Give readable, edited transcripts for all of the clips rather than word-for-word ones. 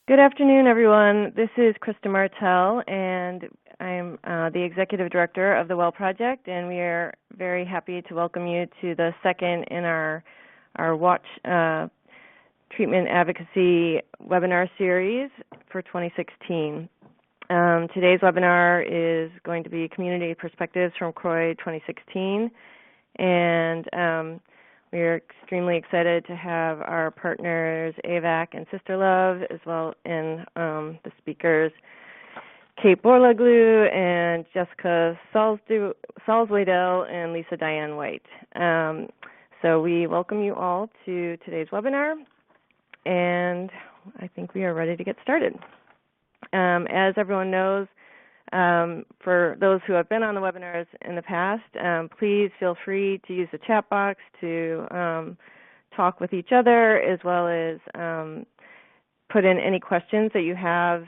Good afternoon, everyone. This is Krista Martell, and I'm the Executive Director of the WELL Project, and we are very happy to welcome you to the second in our Watch Treatment Advocacy webinar series for 2016. Today's webinar is going to be Community Perspectives from CROI 2016, and we are extremely excited to have our partners AVAC and Sister Love, as well as the speakers Kate Borlaglu and Jessica Salzweidel and Lisa Diane White. So we welcome you all to today's webinar, and I think we are ready to get started. As everyone knows, for those who have been on the webinars in the past, please feel free to use the chat box to talk with each other, as well as put in any questions that you have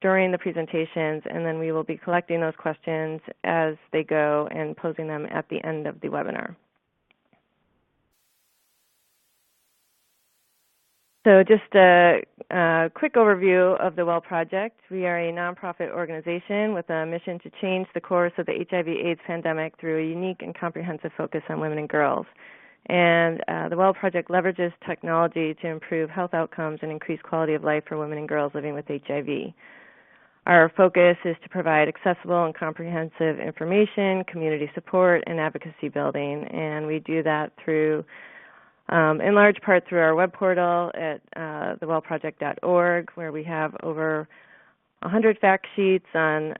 during the presentations, and then we will be collecting those questions as they go and posing them at the end of the webinar. So just a quick overview of the WELL Project. We are a nonprofit organization with a mission to change the course of the HIV/AIDS pandemic through a unique and comprehensive focus on women and girls. And the WELL Project leverages technology to improve health outcomes and increase quality of life for women and girls living with HIV. Our focus is to provide accessible and comprehensive information, community support, and advocacy building, and we do that through in large part through our web portal at thewellproject.org, where we have over 100 fact sheets on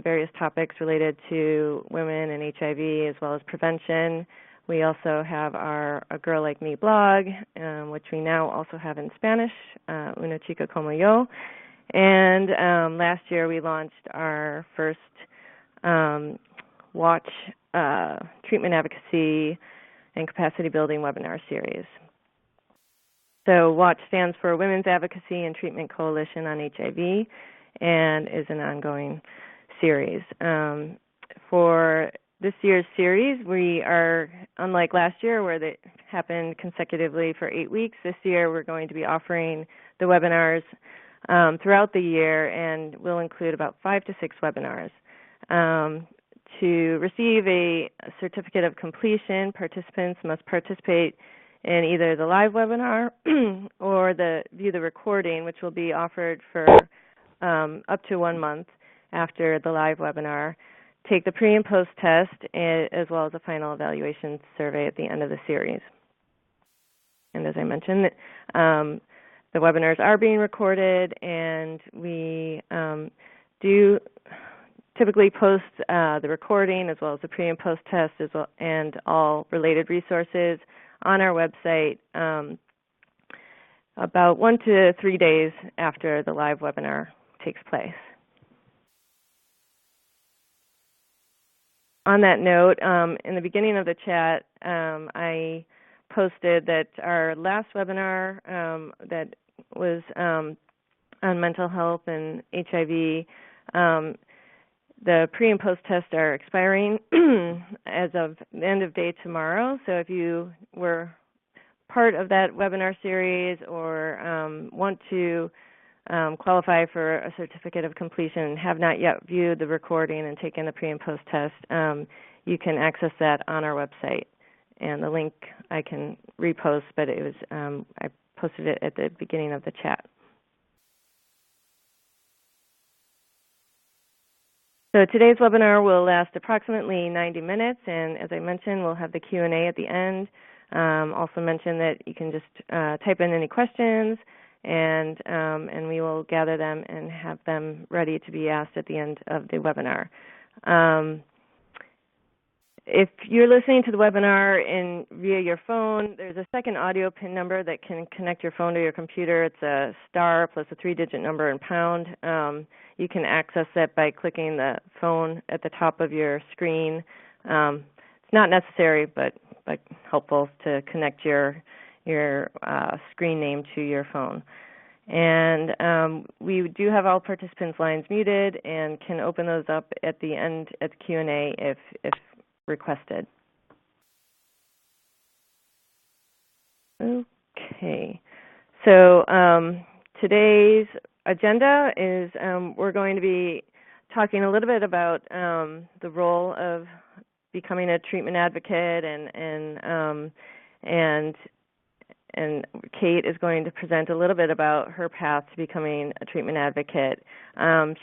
various topics related to women and HIV, as well as prevention. We also have our A Girl Like Me blog, which we now also have in Spanish, Una Chica Como Yo. And last year we launched our first Watch Treatment Advocacy and Capacity Building webinar series. So WATCH stands for Women's Advocacy and Treatment Coalition on HIV and is an ongoing series. For this year's series, we are, unlike last year where they happened consecutively for 8 weeks, this year we're going to be offering the webinars throughout the year, and we'll include about 5 to 6 webinars. To receive a certificate of completion, participants must participate in either the live webinar or view the recording, which will be offered for up to 1 month after the live webinar, take the pre and post test, as well as a final evaluation survey at the end of the series. And as I mentioned, the webinars are being recorded, and we do typically post the recording as well as the pre and post test and all related resources on our website about 1 to 3 days after the live webinar takes place. On that note, in the beginning of the chat, I posted that our last webinar that was on mental health and HIV, the pre and post tests are expiring as of the end of day tomorrow. So if you were part of that webinar series or want to qualify for a certificate of completion and have not yet viewed the recording and taken the pre and post test, you can access that on our website. And the link I can repost, but it was I posted it at the beginning of the chat. So today's webinar will last approximately 90 minutes, and as I mentioned, we'll have the Q&A at the end. Also mention that you can just type in any questions, and we will gather them and have them ready to be asked at the end of the webinar. If you're listening to the webinar via your phone, there's a second audio PIN number that can connect your phone to your computer. It's a star plus a 3-digit number and pound. You can access it by clicking the phone at the top of your screen. It's not necessary, but helpful to connect your screen name to your phone. And we do have all participants' lines muted and can open those up at the end at the Q&A if requested. Okay, so today's agenda is we're going to be talking a little bit about the role of becoming a treatment advocate, and Kate is going to present a little bit about her path to becoming a treatment advocate.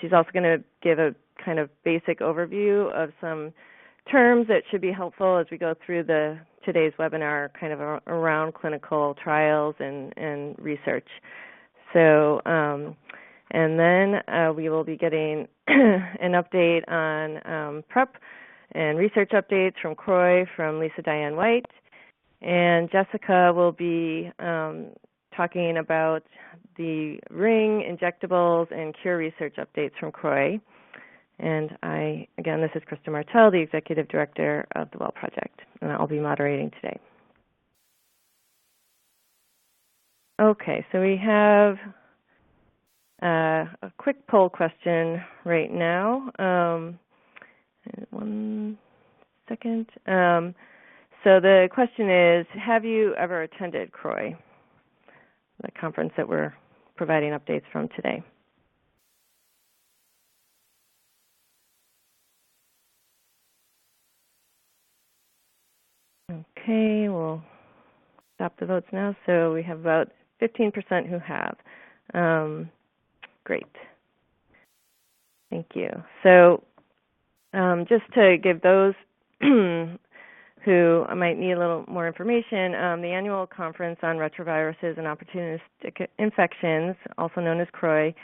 She's also going to give a kind of basic overview of some terms that should be helpful as we go through today's webinar, kind of around clinical trials and research. So, and then we will be getting an update on PrEP and research updates from CROI from Lisa Diane White. And Jessica will be talking about the ring, injectables, and cure research updates from CROI. And again, this is Krista Martell, the Executive Director of the WELL Project, and I'll be moderating today. Okay, so we have a quick poll question right now. One second. So the question is, have you ever attended CROI, the conference that we're providing updates from today? Okay, we'll stop the votes now. So we have about 15% who have. Great. Thank you. So just to give those who might need a little more information, the annual conference on retroviruses and opportunistic infections, also known as CROI,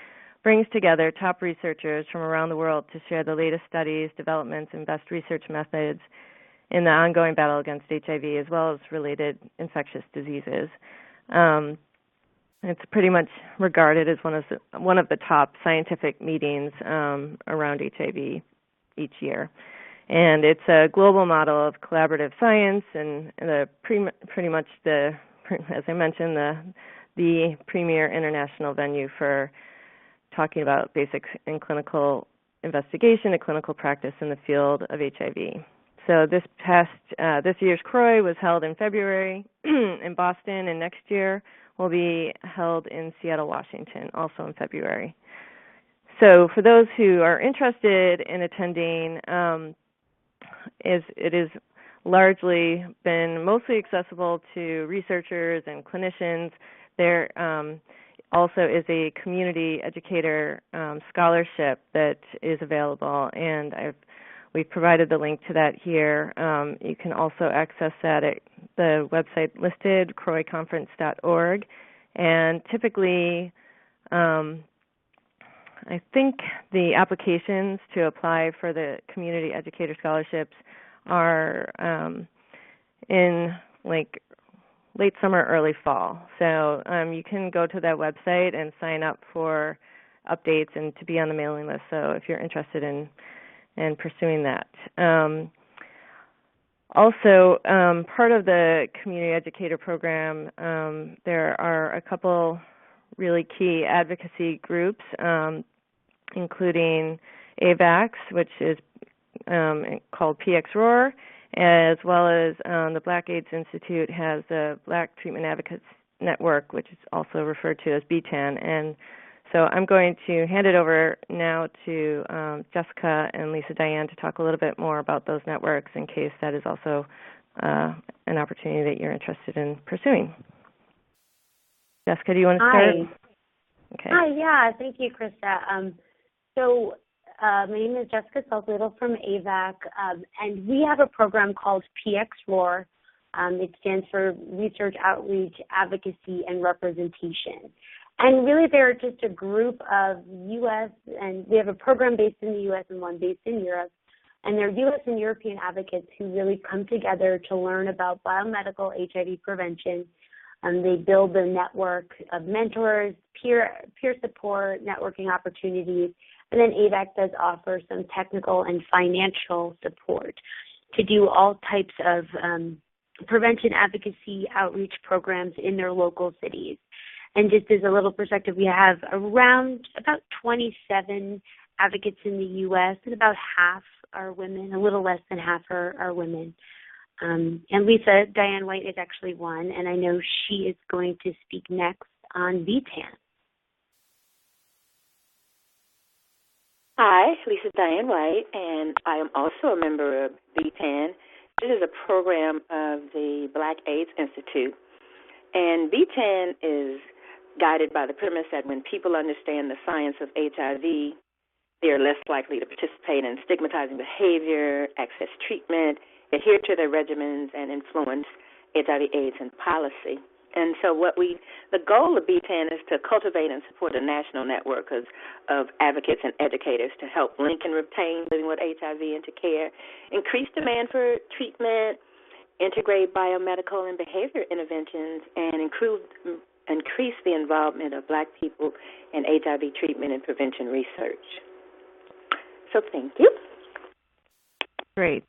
brings together top researchers from around the world to share the latest studies, developments, and best research methods in the ongoing battle against HIV, as well as related infectious diseases. It's pretty much regarded as one of the top scientific meetings around HIV each year. And it's a global model of collaborative science, and pretty much as I mentioned, the premier international venue for talking about basic and clinical investigation and clinical practice in the field of HIV. So this year's CROI was held in February in Boston, and next year will be held in Seattle, Washington, also in February. So for those who are interested in attending, it is largely been mostly accessible to researchers and clinicians. There also is a community educator scholarship that is available, and we've provided the link to that here. You can also access that at the website listed, croiconference.org. And typically, I think the applications to apply for the community educator scholarships are in like late summer, early fall. So you can go to that website and sign up for updates and to be on the mailing list. So if you're interested in pursuing that. Also, part of the community educator program, there are a couple really key advocacy groups, including AVAX, which is called PXROAR, as well as the Black AIDS Institute has the Black Treatment Advocates Network, which is also referred to as BTAN. And so I'm going to hand it over now to Jessica and Lisa Diane to talk a little bit more about those networks in case that is also an opportunity that you're interested in pursuing. Jessica, do you want to start? Hi. Okay. Hi, yeah, thank you, Krista. So my name is Jessica Salzwedel from AVAC, and we have a program called PXROAR. It stands for Research, Outreach, Advocacy, and Representation. And really, they're just a group of U.S., and we have a program based in the U.S. and one based in Europe, and they're U.S. and European advocates who really come together to learn about biomedical HIV prevention. They build a network of mentors, peer support, networking opportunities, and then AVAC does offer some technical and financial support to do all types of prevention advocacy outreach programs in their local cities. And just as a little perspective, we have about 27 advocates in the U.S., and about half are women, a little less than half are women. And Lisa Diane White is actually one, and I know she is going to speak next on VTAN. Hi, Lisa Diane White, and I am also a member of BTAN. This is a program of the Black AIDS Institute. And BTAN is guided by the premise that when people understand the science of HIV, they are less likely to participate in stigmatizing behavior, access treatment, adhere to their regimens, and influence HIV/AIDS and policy. And so the goal of BTAN is to cultivate and support a national network of advocates and educators to help link and retain living with HIV into care, increase demand for treatment, integrate biomedical and behavior interventions, and increase the involvement of Black people in HIV treatment and prevention research. So thank you. Great.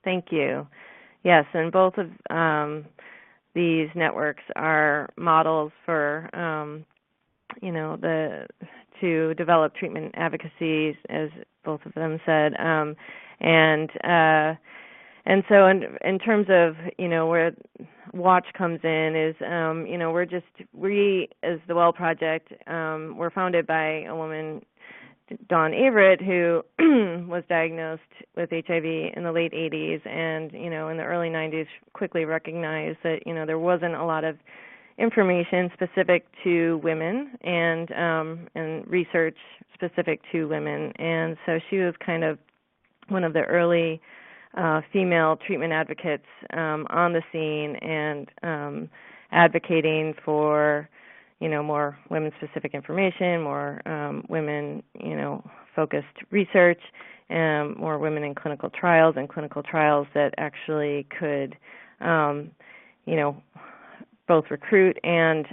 Thank you. Yes, and both of these networks are models for, to develop treatment advocacies, as both of them said. And so in terms of, where Watch comes in is, we as the Well Project, we're founded by a woman, Dawn Averett, who was diagnosed with HIV in the late 80s and, in the early 90s quickly recognized that, there wasn't a lot of information specific to women and research specific to women. And so she was kind of one of the early female treatment advocates on the scene and advocating for more women-specific information, more women-focused research, and more women in clinical trials that actually could, both recruit and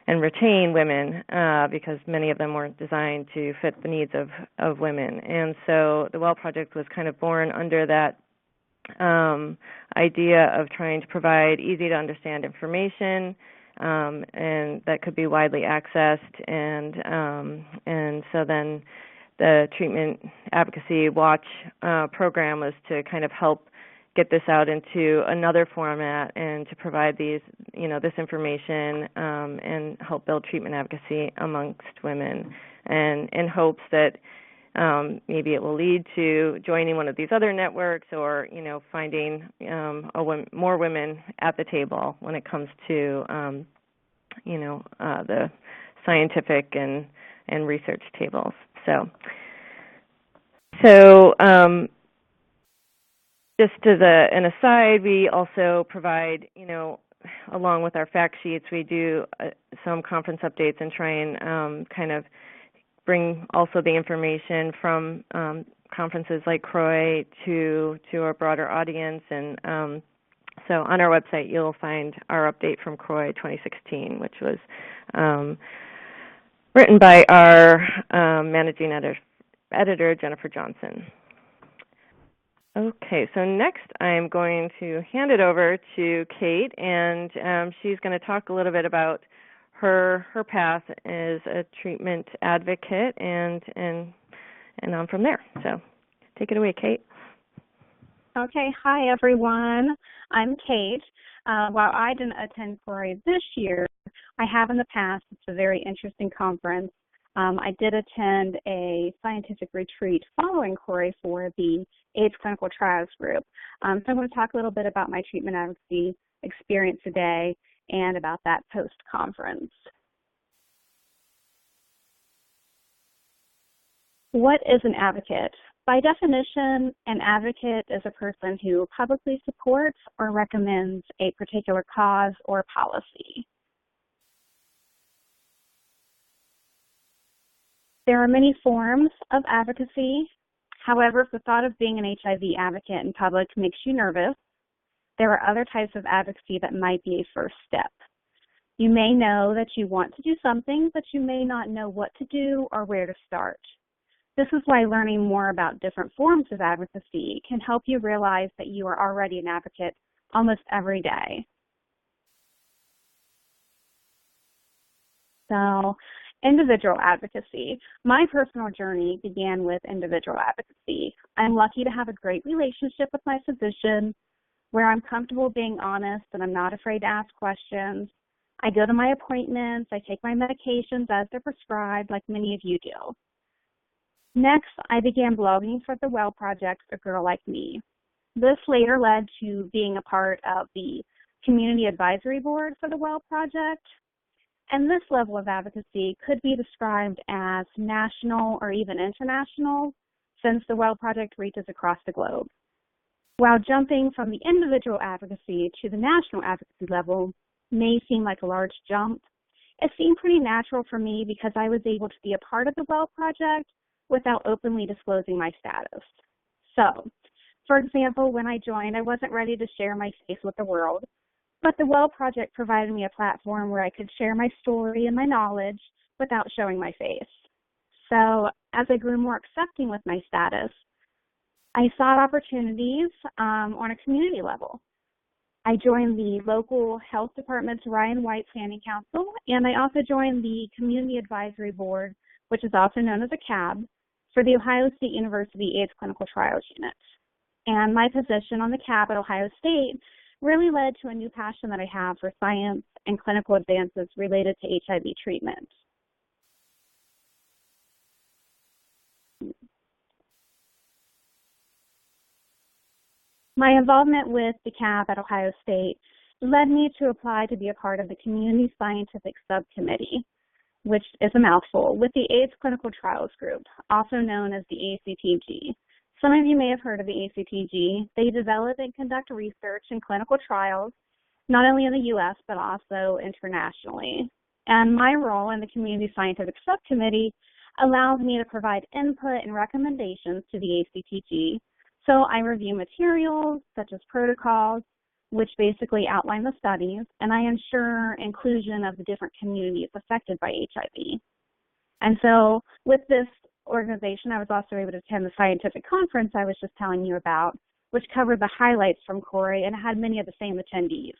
retain women because many of them weren't designed to fit the needs of women. And so the Well Project was kind of born under that idea of trying to provide easy-to-understand information and that could be widely accessed, and so then the Treatment Advocacy Watch program was to kind of help get this out into another format and to provide this information and help build treatment advocacy amongst women, and in hopes that maybe it will lead to joining one of these other networks or, finding more women at the table when it comes to, the scientific and research tables. So just as an aside, we also provide, along with our fact sheets, we do some conference updates and try and kind of bring also the information from conferences like CROI to our broader audience. And so on our website, you'll find our update from CROI 2016, which was written by our managing editor, Jennifer Johnson. Okay, so next I'm going to hand it over to Kate, and she's going to talk a little bit about her path as a treatment advocate, and on from there. So take it away, Kate. Okay, hi everyone. I'm Kate. While I didn't attend CROI this year, I have in the past. It's a very interesting conference. I did attend a scientific retreat following CROI for the AIDS Clinical Trials Group. So I'm going to talk a little bit about my treatment advocacy experience today and about that post-conference. What is an advocate? By definition, an advocate is a person who publicly supports or recommends a particular cause or policy. There are many forms of advocacy. However, if the thought of being an HIV advocate in public makes you nervous, there are other types of advocacy that might be a first step. You may know that you want to do something, but you may not know what to do or where to start. This is why learning more about different forms of advocacy can help you realize that you are already an advocate almost every day. So, individual advocacy. My personal journey began with individual advocacy. I'm lucky to have a great relationship with my physician where I'm comfortable being honest and I'm not afraid to ask questions. I go to my appointments, I take my medications as they're prescribed like many of you do. Next, I began blogging for the WELL Project, A Girl Like Me. This later led to being a part of the Community Advisory Board for the WELL Project, and this level of advocacy could be described as national or even international, since the WELL Project reaches across the globe. While jumping from the individual advocacy to the national advocacy level may seem like a large jump, it seemed pretty natural for me because I was able to be a part of the WELL Project without openly disclosing my status. So, for example, when I joined, I wasn't ready to share my face with the world, but the WELL Project provided me a platform where I could share my story and my knowledge without showing my face. So, as I grew more accepting with my status, I sought opportunities on a community level. I joined the local health department's Ryan White Standing Council, and I also joined the Community Advisory Board, which is also known as a CAB, for the Ohio State University AIDS Clinical Trials Unit. And my position on the CAB at Ohio State really led to a new passion that I have for science and clinical advances related to HIV treatment. My involvement with the CAB at Ohio State led me to apply to be a part of the Community Scientific Subcommittee, which is a mouthful, with the AIDS Clinical Trials Group, also known as the ACTG. Some of you may have heard of the ACTG. They develop and conduct research and clinical trials, not only in the U.S., but also internationally. And my role in the Community Scientific Subcommittee allows me to provide input and recommendations to the ACTG. So I review materials, such as protocols, which basically outline the studies, and I ensure inclusion of the different communities affected by HIV. And so with this organization, I was also able to attend the scientific conference I was just telling you about, which covered the highlights from CROI and had many of the same attendees.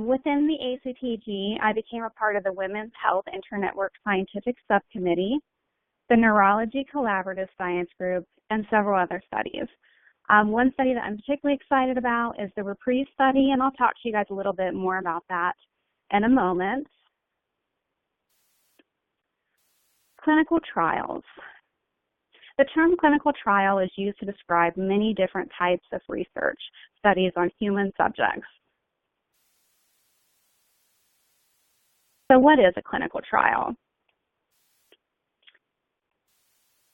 Within the ACTG, I became a part of the Women's Health Internetwork Scientific Subcommittee, the Neurology Collaborative Science Group, and several other studies. One study that I'm particularly excited about is the REPRIEVE study, and I'll talk to you guys a little bit more about that in a moment. Clinical trials. The term clinical trial is used to describe many different types of research studies on human subjects. So what is a clinical trial?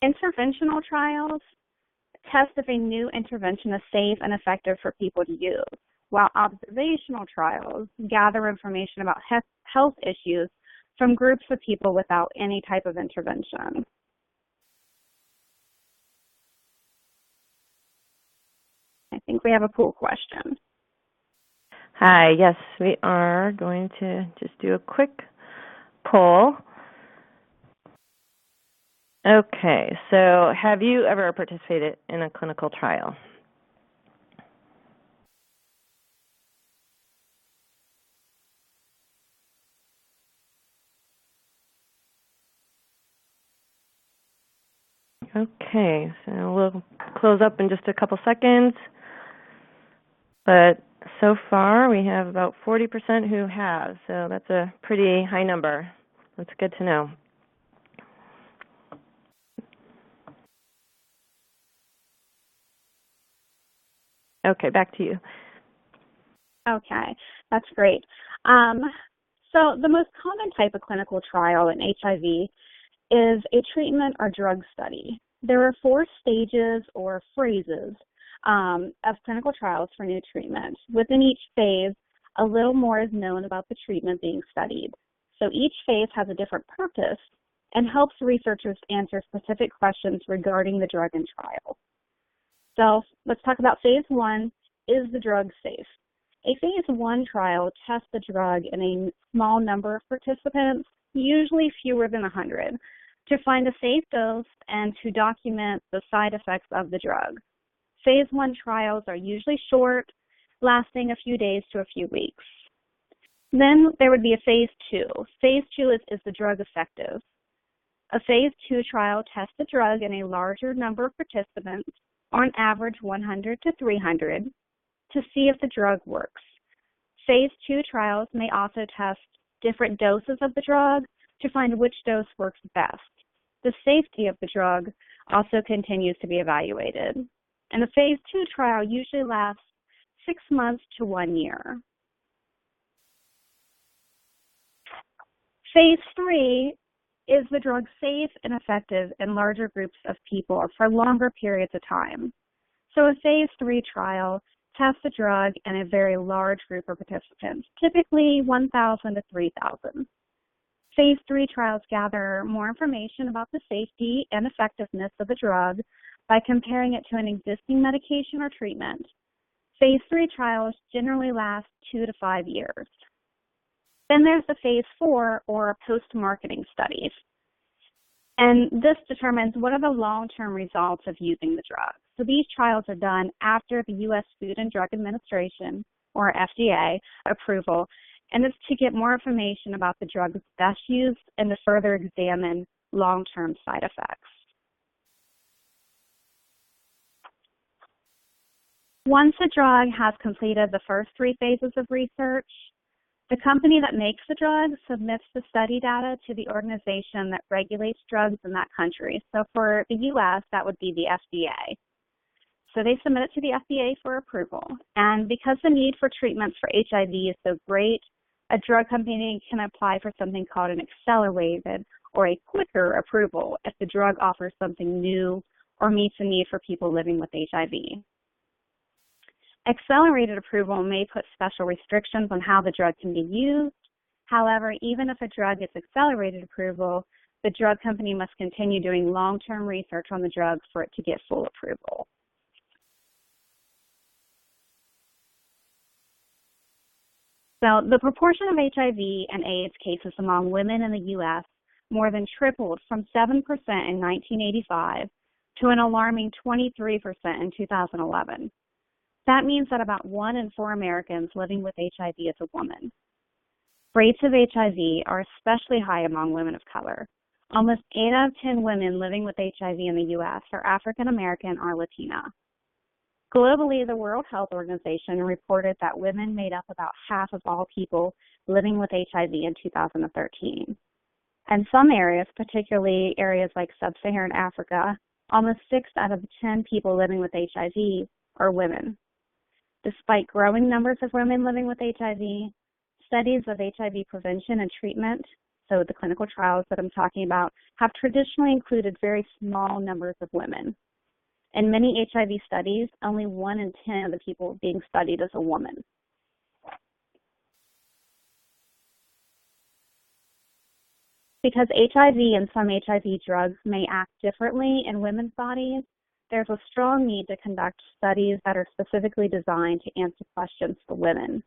Interventional trials test if a new intervention is safe and effective for people to use, while observational trials gather information about health issues from groups of people without any type of intervention. I think we have a poll question. Hi, yes, we are going to just do a quick poll. Okay, so have you ever participated in a clinical trial? Okay, so we'll close up in just a couple seconds. But so far, we have about 40% who have, so that's a pretty high number. That's good to know. Okay, back to you. Okay, that's great. So the most common type of clinical trial in HIV is a treatment or drug study. There are 4 stages or phases of clinical trials for new treatments. Within each phase, a little more is known about the treatment being studied. So each phase has a different purpose and helps researchers answer specific questions regarding the drug in trial. So let's talk about phase 1. Is the drug safe? A phase 1 trial tests the drug in a small number of participants, usually fewer than 100, to find a safe dose and to document the side effects of the drug. Phase 1 trials are usually short, lasting a few days to a few weeks. Then there would be a phase 2. Phase 2 is the drug effective? A phase 2 trial tests the drug in a larger number of participants, on average 100 to 300, to see if the drug works. Phase 2 trials may also test different doses of the drug to find which dose works best. The safety of the drug also continues to be evaluated. And the phase 2 trial usually lasts 6 months to 1 year. Phase 3 is the drug safe and effective in larger groups of people for longer periods of time. So a phase 3 trial tests the drug in a very large group of participants, typically 1,000 to 3,000. Phase 3 trials gather more information about the safety and effectiveness of the drug by comparing it to an existing medication or treatment. Phase 3 trials generally last 2 to 5 years. Then there's the phase 4 or post-marketing studies. And this determines what are the long-term results of using the drug. So these trials are done after the U.S. Food and Drug Administration, or FDA, approval, and it's to get more information about the drug's best use and to further examine long-term side effects. Once a drug has completed the first 3 phases of research, the company that makes the drug submits the study data to the organization that regulates drugs in that country. So for the U.S., that would be the FDA. So they submit it to the FDA for approval. And because the need for treatments for HIV is so great, a drug company can apply for something called an accelerated or a quicker approval if the drug offers something new or meets a need for people living with HIV. Accelerated approval may put special restrictions on how the drug can be used. However, even if a drug gets accelerated approval, the drug company must continue doing long-term research on the drug for it to get full approval. So the proportion of HIV and AIDS cases among women in the U.S. more than tripled from 7% in 1985 to an alarming 23% in 2011. That means that about 1 in 4 Americans living with HIV is a woman. Rates of HIV are especially high among women of color. Almost 8 out of 10 women living with HIV in the U.S. are African American or Latina. Globally, the World Health Organization reported that women made up about half of all people living with HIV in 2013. And some areas, particularly areas like sub-Saharan Africa, almost 6 out of 10 people living with HIV are women. Despite growing numbers of women living with HIV, studies of HIV prevention and treatment, so the clinical trials that I'm talking about, have traditionally included very small numbers of women. In many HIV studies, only 1 in 10 of the people being studied is a woman. Because HIV and some HIV drugs may act differently in women's bodies, there's a strong need to conduct studies that are specifically designed to answer questions for women.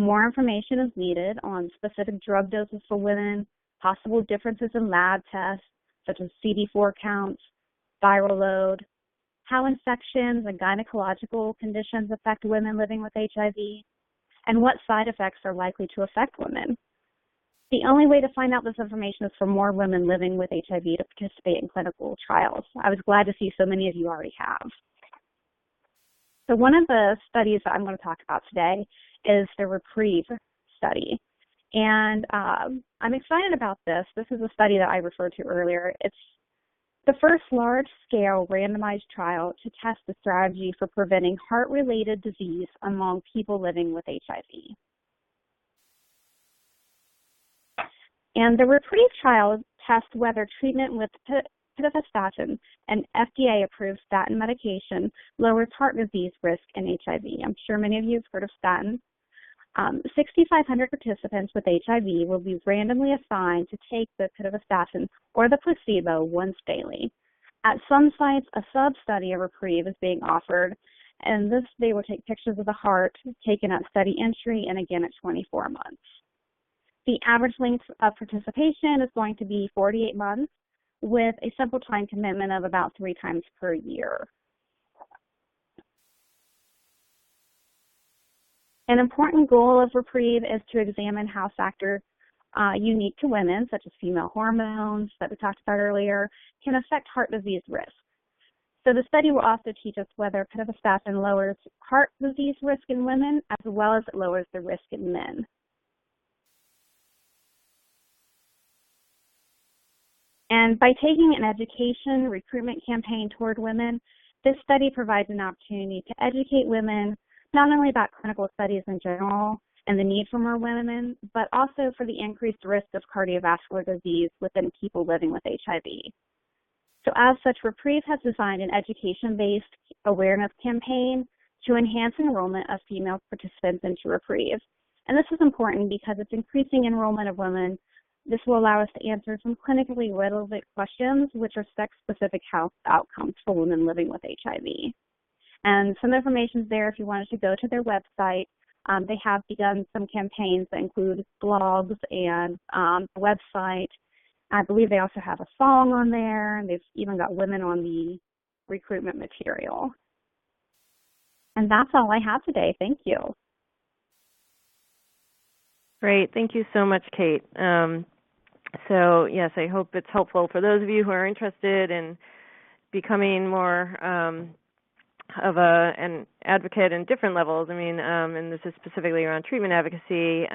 More information is needed on specific drug doses for women, possible differences in lab tests, such as CD4 counts, viral load, how infections and gynecological conditions affect women living with HIV, and what side effects are likely to affect women. The only way to find out this information is for more women living with HIV to participate in clinical trials. I was glad to see so many of you already have. So one of the studies that I'm going to talk about today is the REPRIEVE study. And I'm excited about this. This is a study that I referred to earlier. It's the first large-scale randomized trial to test the strategy for preventing heart-related disease among people living with HIV. And the REPRIEVE trial tests whether treatment with pitavastatin, an FDA-approved statin medication, lowers heart disease risk in HIV. I'm sure many of you have heard of statins. 6,500 participants with HIV will be randomly assigned to take the pitavastatin or the placebo once daily. At some sites, a sub-study of REPRIEVE is being offered, and this they will take pictures of the heart taken at study entry and again at 24 months. The average length of participation is going to be 48 months with a simple time commitment of about 3 times per year. An important goal of REPRIEVE is to examine how factors unique to women, such as female hormones that we talked about earlier, can affect heart disease risk. So the study will also teach us whether pitavastatin lowers heart disease risk in women as well as it lowers the risk in men. And by taking an education recruitment campaign toward women, this study provides an opportunity to educate women not only about clinical studies in general and the need for more women, but also for the increased risk of cardiovascular disease within people living with HIV. So as such, REPRIEVE has designed an education-based awareness campaign to enhance enrollment of female participants into REPRIEVE. And this is important because it's increasing enrollment of women. This will allow us to answer some clinically relevant questions, which are sex-specific health outcomes for women living with HIV. And some information is there if you wanted to go to their website. They have begun some campaigns that include blogs and a website. I believe they also have a song on there, and they've even got women on the recruitment material. And that's all I have today. Thank you. Great. Thank you so much, Kate. So, yes, I hope it's helpful for those of you who are interested in becoming more of an advocate in different levels. I mean, and this is specifically around treatment advocacy,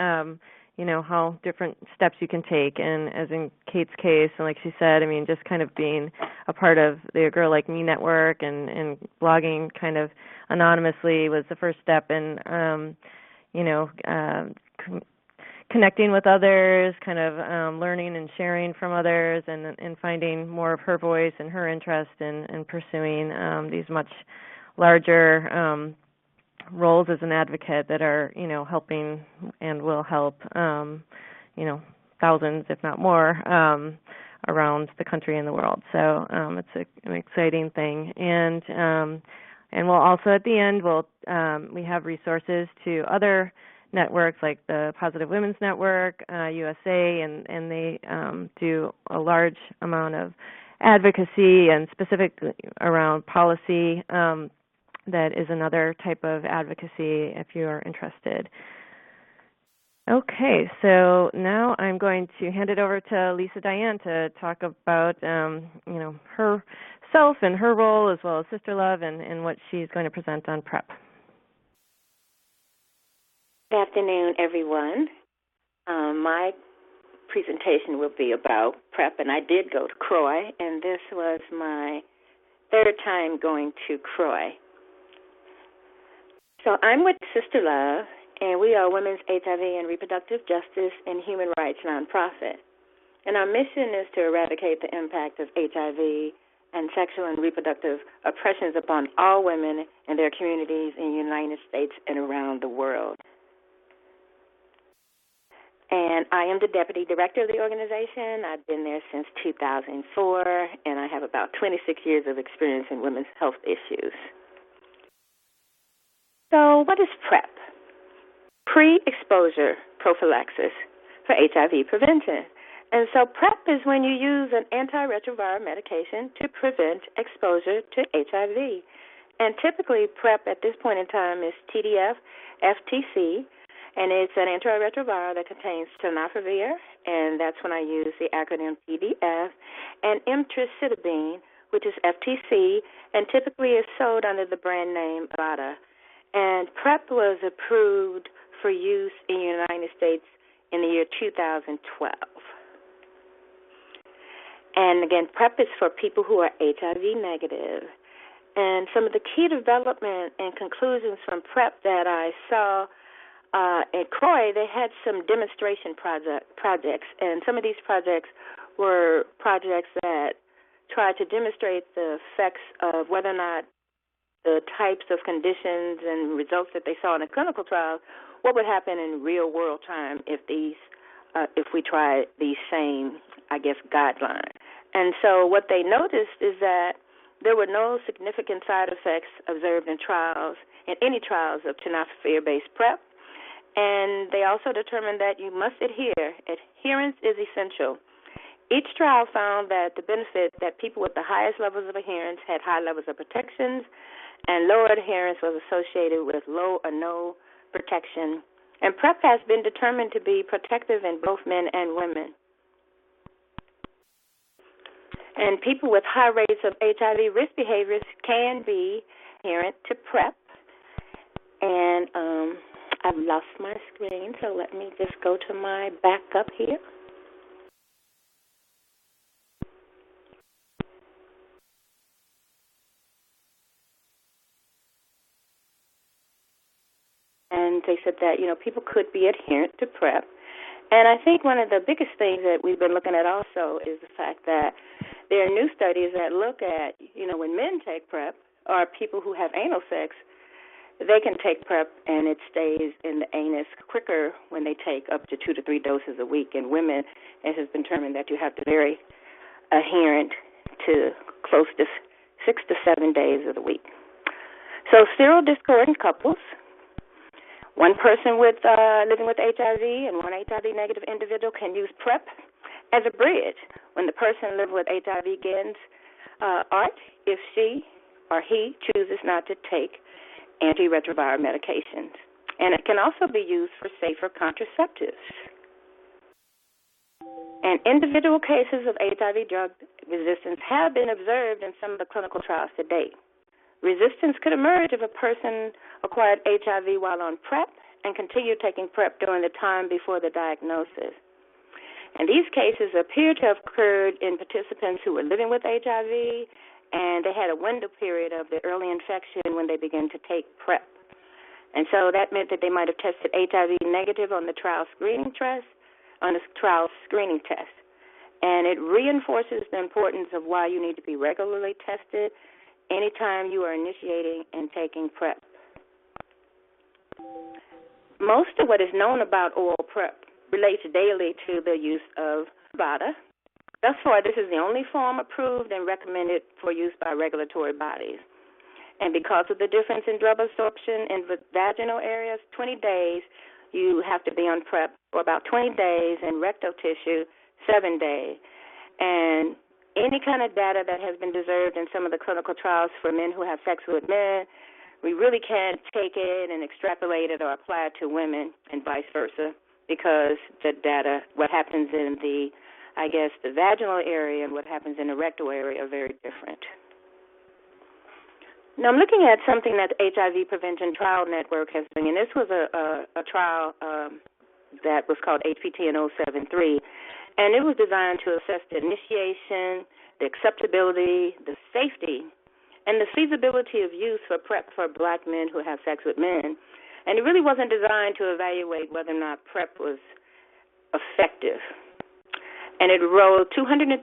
you know, how different steps you can take. And as in Kate's case, and like she said, I mean, just kind of being a part of the Girl Like Me network and blogging kind of anonymously was the first step in, you know, connecting with others, kind of learning and sharing from others, and finding more of her voice and her interest in pursuing these much larger roles as an advocate that are, you know, helping and will help, you know, thousands, if not more, around the country and the world. So it's an exciting thing. And we'll also at the end, we have resources to other networks like the Positive Women's Network, USA, and they do a large amount of advocacy and specifically around policy. That is another type of advocacy if you are interested. Okay, so now I'm going to hand it over to Lisa Diane to talk about, you know, herself and her role as well as Sister Love and what she's going to present on PrEP. Good afternoon, everyone. My presentation will be about PrEP, and I did go to CROI, and this was my third time going to CROI. So I'm with Sister Love, and we are a women's HIV and reproductive justice and human rights nonprofit. And our mission is to eradicate the impact of HIV and sexual and reproductive oppressions upon all women and their communities in the United States and around the world. And I am the deputy director of the organization. I've been there since 2004, and I have about 26 years of experience in women's health issues. So what is PrEP? Pre-exposure prophylaxis for HIV prevention. And so PrEP is when you use an antiretroviral medication to prevent exposure to HIV. And typically PrEP at this point in time is TDF, FTC, and it's an antiretroviral that contains tenofovir, and that's when I use the acronym TDF, and emtricitabine, which is FTC, and typically is sold under the brand name Avada. And PrEP was approved for use in the United States in the year 2012. And again, PrEP is for people who are HIV negative. And some of the key development and conclusions from PrEP that I saw at CROI, they had some demonstration projects, and some of these projects were projects that tried to demonstrate the effects of whether or not the types of conditions and results that they saw in a clinical trial, what would happen in real world time if we tried these same, I guess, guidelines. And so what they noticed is that there were no significant side effects observed in any trials of tenofovir-based PrEP. And they also determined that you must adhere. Adherence is essential. Each trial found that the benefit that people with the highest levels of adherence had high levels of protections, and lower adherence was associated with low or no protection. And PrEP has been determined to be protective in both men and women. And people with high rates of HIV risk behaviors can be adherent to PrEP. And I've lost my screen, so let me just go to my backup here. and they said that, people could be adherent to PrEP. And I think one of the biggest things that we've been looking at also is the fact that there are new studies that look at, when men take PrEP or people who have anal sex, they can take PrEP and it stays in the anus quicker when they take up to 2 to 3 doses a week. And women, it has been determined that you have to be very adherent to close to 6 to 7 days of the week. So serodiscordant couples, one person living with HIV and one HIV-negative individual can use PrEP as a bridge when the person living with HIV gains ART if she or he chooses not to take antiretroviral medications. And it can also be used for safer contraceptives. And individual cases of HIV drug resistance have been observed in some of the clinical trials to date. Resistance could emerge if a person acquired HIV while on PrEP and continued taking PrEP during the time before the diagnosis. And these cases appear to have occurred in participants who were living with HIV, and they had a window period of the early infection when they began to take PrEP. And so that meant that they might have tested HIV negative on the trial screening test, And it reinforces the importance of why you need to be regularly tested anytime you are initiating and taking PrEP. Most of what is known about oral PrEP relates daily to the use of Truvada. Thus far, this is the only form approved and recommended for use by regulatory bodies. And because of the difference in drug absorption in the vaginal areas, 20 days, you have to be on PrEP for about 20 days, and rectal tissue, 7 days. And any kind of data that has been observed in some of the clinical trials for men who have sex with men, we really can't take it and extrapolate it or apply it to women and vice versa, because the data, what happens in the vaginal area and what happens in the rectal area are very different. Now, I'm looking at something that the HIV Prevention Trial Network has done, and this was a trial that was called HPTN 073, and it was designed to assess the initiation, the acceptability, the safety, and the feasibility of use for PrEP for black men who have sex with men. And it really wasn't designed to evaluate whether or not PrEP was effective. And it enrolled 238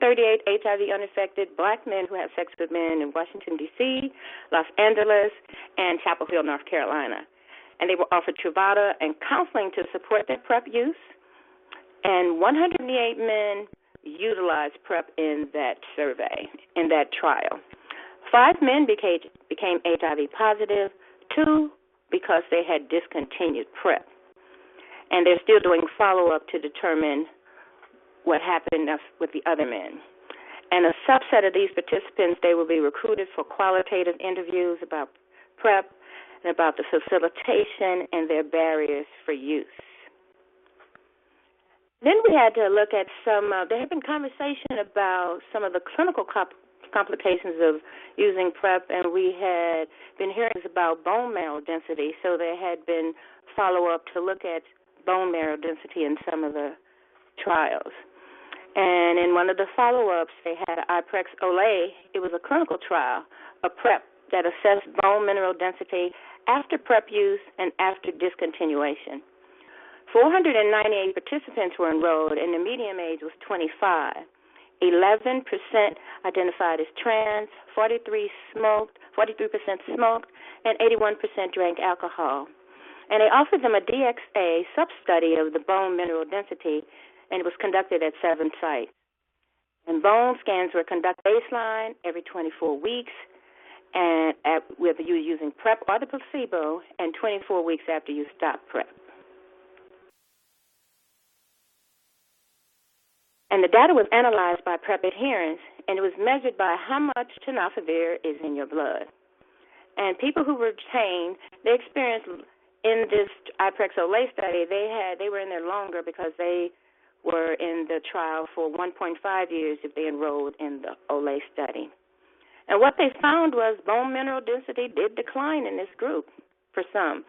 HIV unaffected black men who have sex with men in Washington, D.C., Los Angeles, and Chapel Hill, North Carolina. And they were offered Truvada and counseling to support their PrEP use. And 108 men utilized PrEP in that survey, in that trial. 5 men became HIV positive, 2 because they had discontinued PrEP. And they're still doing follow-up to determine what happened with the other men. And a subset of these participants, they will be recruited for qualitative interviews about PrEP and about the facilitation and their barriers for use. Then we had to look at there had been conversation about some of the clinical complications of using PrEP, and we had been hearing about bone marrow density, so there had been follow-up to look at bone marrow density in some of the trials. And in one of the follow-ups, they had IPREX-OLE. It was a clinical trial of PrEP that assessed bone mineral density after PrEP use and after discontinuation. 498 participants were enrolled, and the median age was 25. 11% identified as trans, 43% smoked, and 81% drank alcohol. And they offered them a DXA sub-study of the bone mineral density, and it was conducted at 7 sites. And bone scans were conducted baseline every 24 weeks, and whether you were using PrEP or the placebo, and 24 weeks after you stopped PrEP. And the data was analyzed by PrEP adherence, and it was measured by how much tenofovir is in your blood. And people who were retained, they experienced in this IPREX-OLE study, they were in there longer because they were in the trial for 1.5 years if they enrolled in the OLE study. And what they found was bone mineral density did decline in this group for some.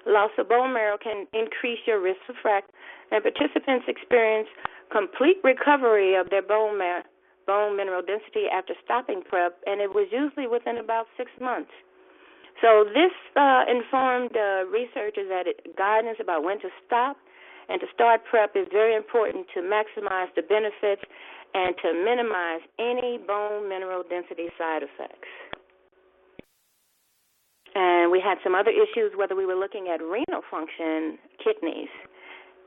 Loss of bone marrow can increase your risk for fracture, and participants experienced complete recovery of their bone mineral density after stopping PrEP, and it was usually within about 6 months. So this informed researchers that guidance about when to stop and to start PrEP is very important to maximize the benefits and to minimize any bone mineral density side effects. And we had some other issues, whether we were looking at renal function, kidneys.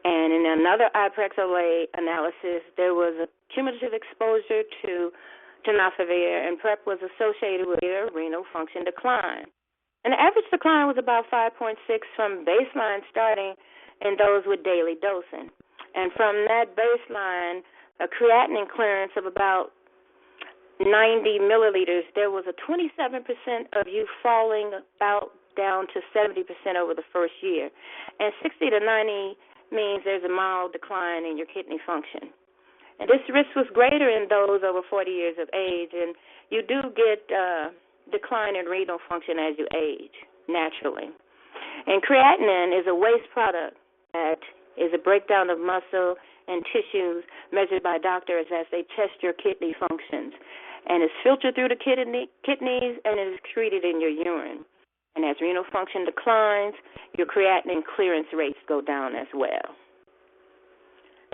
And in another ipreXOA analysis, there was a cumulative exposure to tenofovir, and PrEP was associated with a renal function decline. And the average decline was about 5.6 from baseline starting in those with daily dosing. And from that baseline, a creatinine clearance of about 90 milliliters, there was a 27% of you falling about down to 70% over the first year. And 60 to 90 means there's a mild decline in your kidney function. And this risk was greater in those over 40 years of age, and you do get decline in renal function as you age, naturally. And creatinine is a waste product that is a breakdown of muscle and tissues measured by doctors as they test your kidney functions. And it's filtered through the kidneys and it is excreted in your urine. And as renal function declines, your creatinine clearance rates go down as well.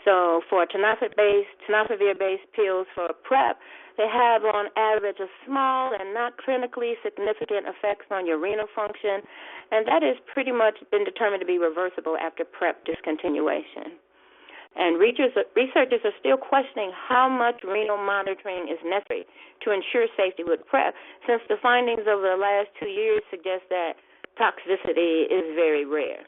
So for tenofovir-based pills for PrEP, they have on average a small and not clinically significant effects on your renal function, and that has pretty much been determined to be reversible after PrEP discontinuation. And researchers are still questioning how much renal monitoring is necessary to ensure safety with PrEP, since the findings over the last 2 years suggest that toxicity is very rare.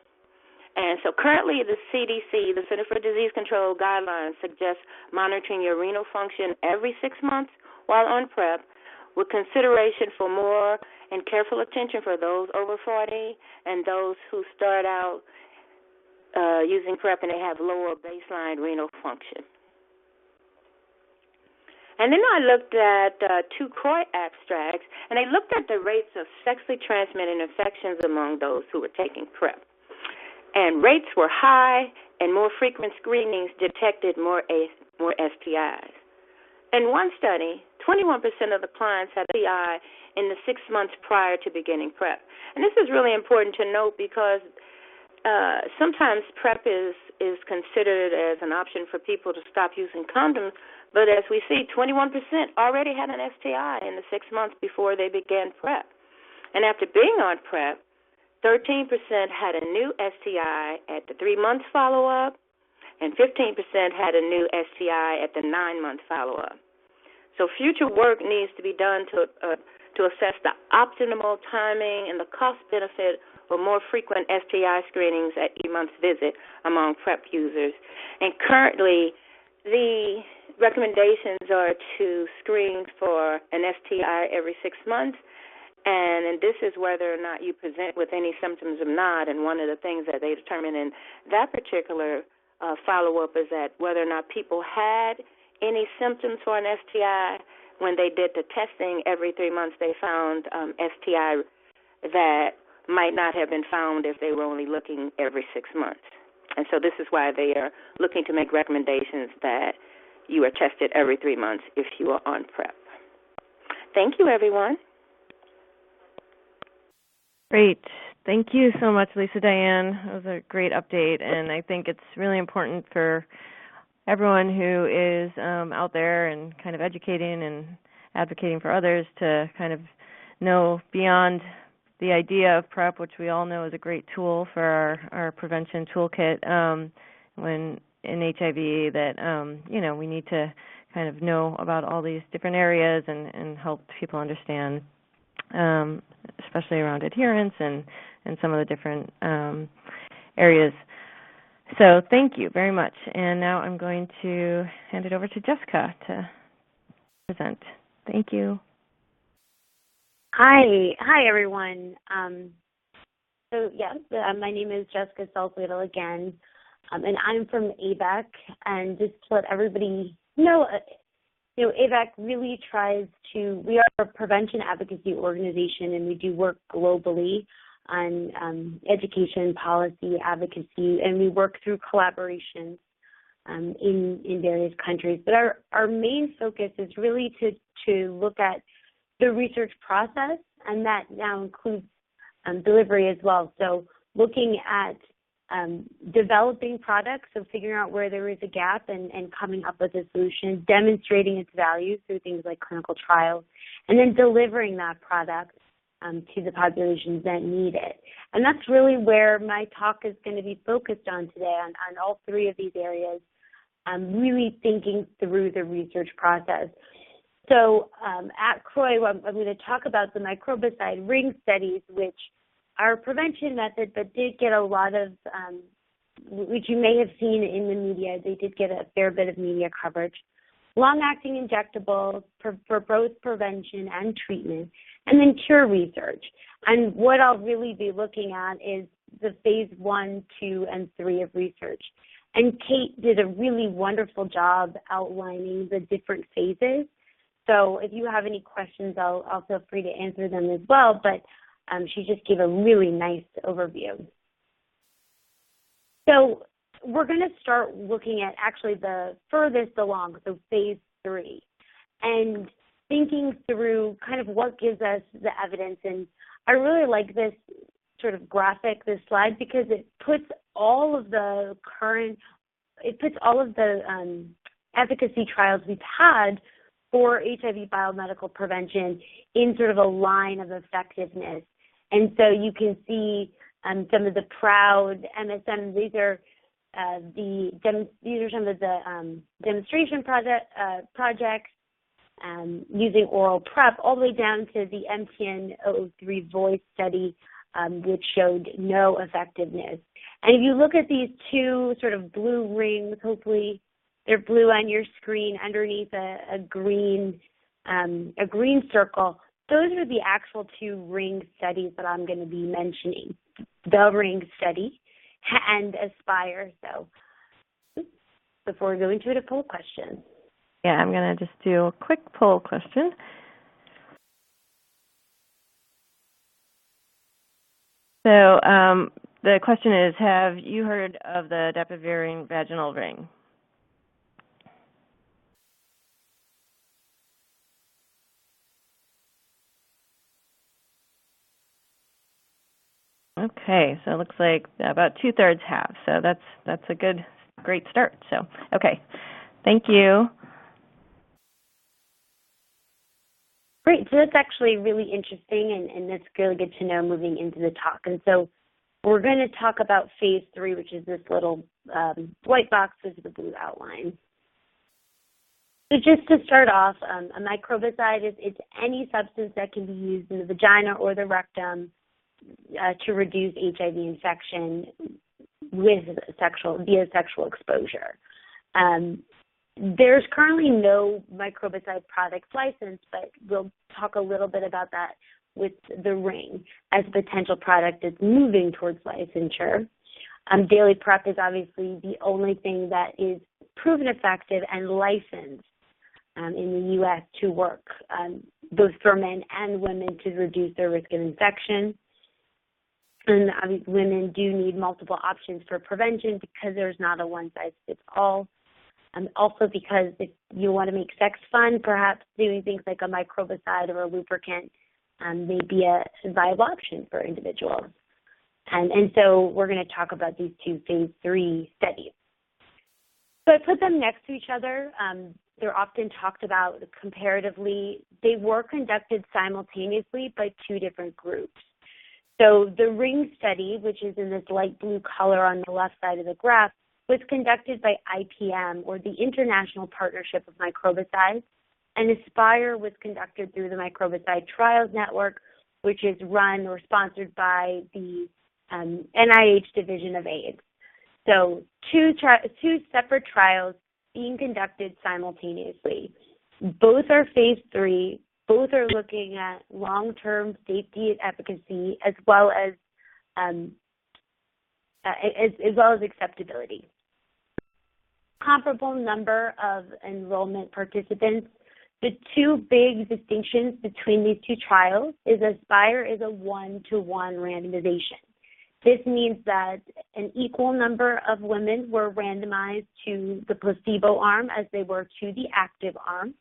And so currently the CDC, the Center for Disease Control guidelines, suggest monitoring your renal function every 6 months while on PrEP, with consideration for more and careful attention for those over 40 and those who start out using PrEP and they have lower baseline renal function. And then I looked at 2 CROI abstracts, and they looked at the rates of sexually transmitted infections among those who were taking PrEP. And rates were high, and more frequent screenings detected more STIs. In one study, 21% of the clients had STI in the 6 months prior to beginning PrEP. And this is really important to note because sometimes PrEP is considered as an option for people to stop using condoms, but as we see, 21% already had an STI in the 6 months before they began PrEP. And after being on PrEP, 13% had a new STI at the 3-month follow-up, and 15% had a new STI at the 9-month follow-up. So future work needs to be done to assess the optimal timing and the cost-benefit for more frequent STI screenings at each month's visit among PrEP users. And currently, the recommendations are to screen for an STI every 6 months, and this is whether or not you present with any symptoms or not. And one of the things that they determined in that particular follow-up is that whether or not people had any symptoms for an STI. When they did the testing every 3 months, they found STI that might not have been found if they were only looking every 6 months. And so this is why they are looking to make recommendations that you are tested every 3 months if you are on PrEP. Thank you, everyone. Great. Thank you so much, Lisa Diane. That was a great update, and I think it's really important for everyone who is out there and kind of educating and advocating for others to kind of know beyond the idea of PrEP, which we all know is a great tool for our prevention toolkit when in HIV, that, we need to kind of know about all these different areas and help people understand, especially around adherence and some of the different areas. So thank you very much. And now I'm going to hand it over to Jessica to present. Thank you. Hi everyone. My name is Jessica Salzwedel again, and I'm from AVAC. And just to let everybody know, AVAC really we are a prevention advocacy organization, and we do work globally on education, policy, advocacy, and we work through collaborations in various countries. But our main focus is really to look at the research process, and that now includes delivery as well. So looking at developing products, so figuring out where there is a gap and coming up with a solution, demonstrating its value through things like clinical trials, and then delivering that product to the populations that need it. And that's really where my talk is going to be focused on today, on all three of these areas, really thinking through the research process. So at CROI, I'm going to talk about the microbicide ring studies, which are a prevention method, but did get a lot of, which you may have seen in the media, they did get a fair bit of media coverage. Long-acting injectables for both prevention and treatment, and then cure research. And what I'll really be looking at is the phase 1, 2, and 3 of research. And Kate did a really wonderful job outlining the different phases. So if you have any questions, I'll feel free to answer them as well. But she just gave a really nice overview. So we're going to start looking at actually the furthest along, so phase 3, and thinking through kind of what gives us the evidence. And I really like this sort of graphic, this slide, because it puts all of the efficacy trials we've had for HIV biomedical prevention in sort of a line of effectiveness. And so you can see some of the PROUD, MSM. These are some of the demonstration projects using oral PrEP, all the way down to the MTN-003 voice study, which showed no effectiveness. And if you look at these two sort of blue rings, hopefully they're blue on your screen underneath a green circle. Those are the actual 2 ring studies that I'm going to be mentioning, the ring study and Aspire. So before we go into it, a poll question. Yeah, I'm going to just do a quick poll question. So the question is, have you heard of the Depo-Verin vaginal ring? Okay, so it looks like about 2/3 have. So that's a great start. So okay, thank you. Great. So that's actually really interesting, and that's really good to know moving into the talk. And so we're going to talk about phase 3, which is this little white box with the blue outline. So just to start off, a microbicide it's any substance that can be used in the vagina or the rectum to reduce HIV infection via sexual exposure. There's currently no microbicide products licensed, but we'll talk a little bit about that with the ring as a potential product that's moving towards licensure. Daily PrEP is obviously the only thing that is proven effective and licensed in the U.S. to work both for men and women to reduce their risk of infection. And obviously women do need multiple options for prevention because there's not a one-size-fits-all. Also because if you want to make sex fun, perhaps doing things like a microbicide or a lubricant may be a viable option for individuals. And so we're going to talk about these 2 phase 3 studies. So I put them next to each other. They're often talked about comparatively. They were conducted simultaneously by 2 different groups. So the ring study, which is in this light blue color on the left side of the graph, was conducted by IPM, or the International Partnership of Microbicides, and Aspire was conducted through the Microbicide Trials Network, which is run or sponsored by the NIH Division of AIDS. So two separate trials being conducted simultaneously. Both are phase 3. Both are looking at long-term safety and efficacy as well as acceptability. Comparable number of enrollment participants. The 2 big distinctions between these 2 trials is Aspire is a 1-to-1 randomization. This means that an equal number of women were randomized to the placebo arm as they were to the active arm.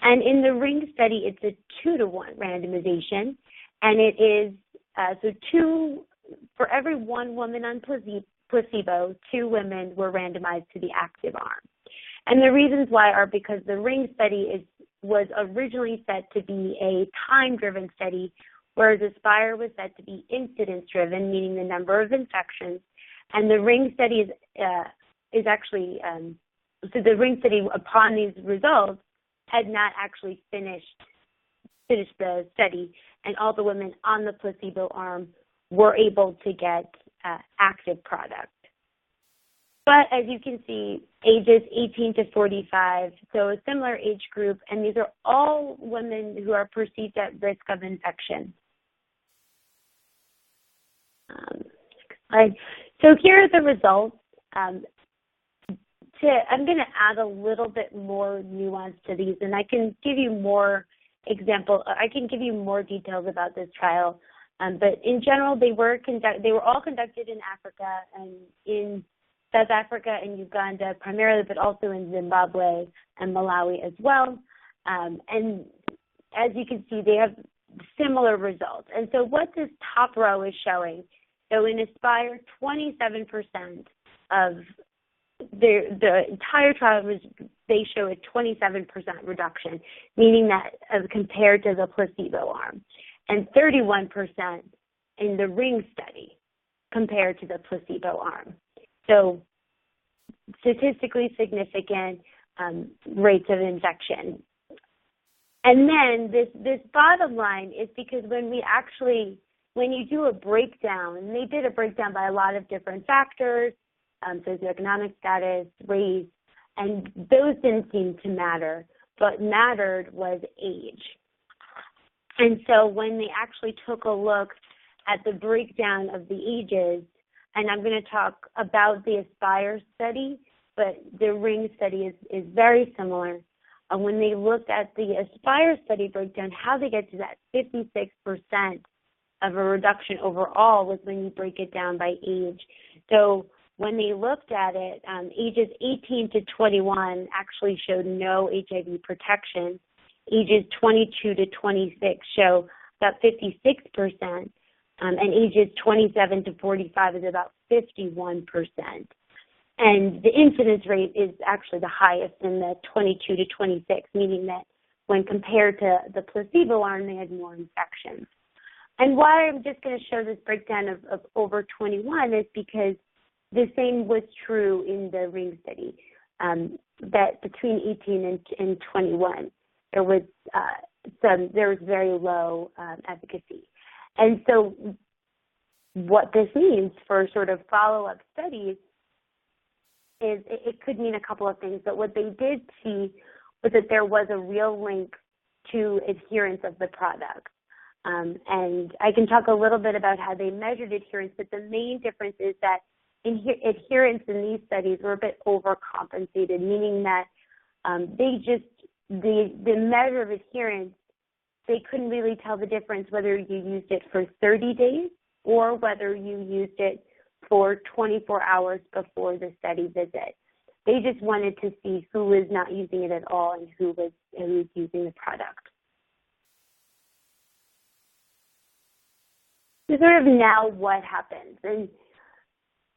And in the ring study, it's a 2-to-1 randomization, and it is for every one woman on placebo, 2 women were randomized to the active arm. And the reasons why are because the ring study was originally set to be a time-driven study, whereas Aspire was set to be incidence-driven, meaning the number of infections. And the ring study is actually, so the ring study, upon these results, had not actually finished the study, and all the women on the placebo arm were able to get active product. But as you can see, ages 18 to 45, so a similar age group, and these are all women who are perceived at risk of infection. So here are the results. I'm going to add a little bit more nuance to these, and I can give you more details about this trial. But in general, they were all conducted in Africa and in South Africa and Uganda primarily, but also in Zimbabwe and Malawi as well. And as you can see, they have similar results. And so what this top row is showing, so in Aspire, 27% of the entire trial, they show a 27% reduction, meaning that compared to the placebo arm, and 31% in the ring study compared to the placebo arm. So statistically significant rates of infection. And then this bottom line is because when you do a breakdown, and they did a breakdown by a lot of different factors, socioeconomic status, race, and those didn't seem to matter. What mattered was age. And so when they actually took a look at the breakdown of the ages, and I'm going to talk about the Aspire study, but the ring study is very similar. When they looked at the Aspire study breakdown, how they get to that 56% of a reduction overall was when you break it down by age. So when they looked at it, ages 18 to 21 actually showed no HIV protection. Ages 22 to 26 show about 56%, and ages 27 to 45 is about 51%. And the incidence rate is actually the highest in the 22 to 26, meaning that when compared to the placebo arm, they had more infections. And why I'm just going to show this breakdown of over 21 is because the same was true in the ring study, that between 18 and 21, there was very low efficacy. And so what this means for sort of follow-up studies is it could mean a couple of things, but what they did see was that there was a real link to adherence of the product. And I can talk a little bit about how they measured adherence, but the main difference is that adherence in these studies were a bit overcompensated, meaning that the measure of adherence, they couldn't really tell the difference whether you used it for 30 days or whether you used it for 24 hours before the study visit. They just wanted to see who was not using it at all and who was using the product. So sort of now what happens? And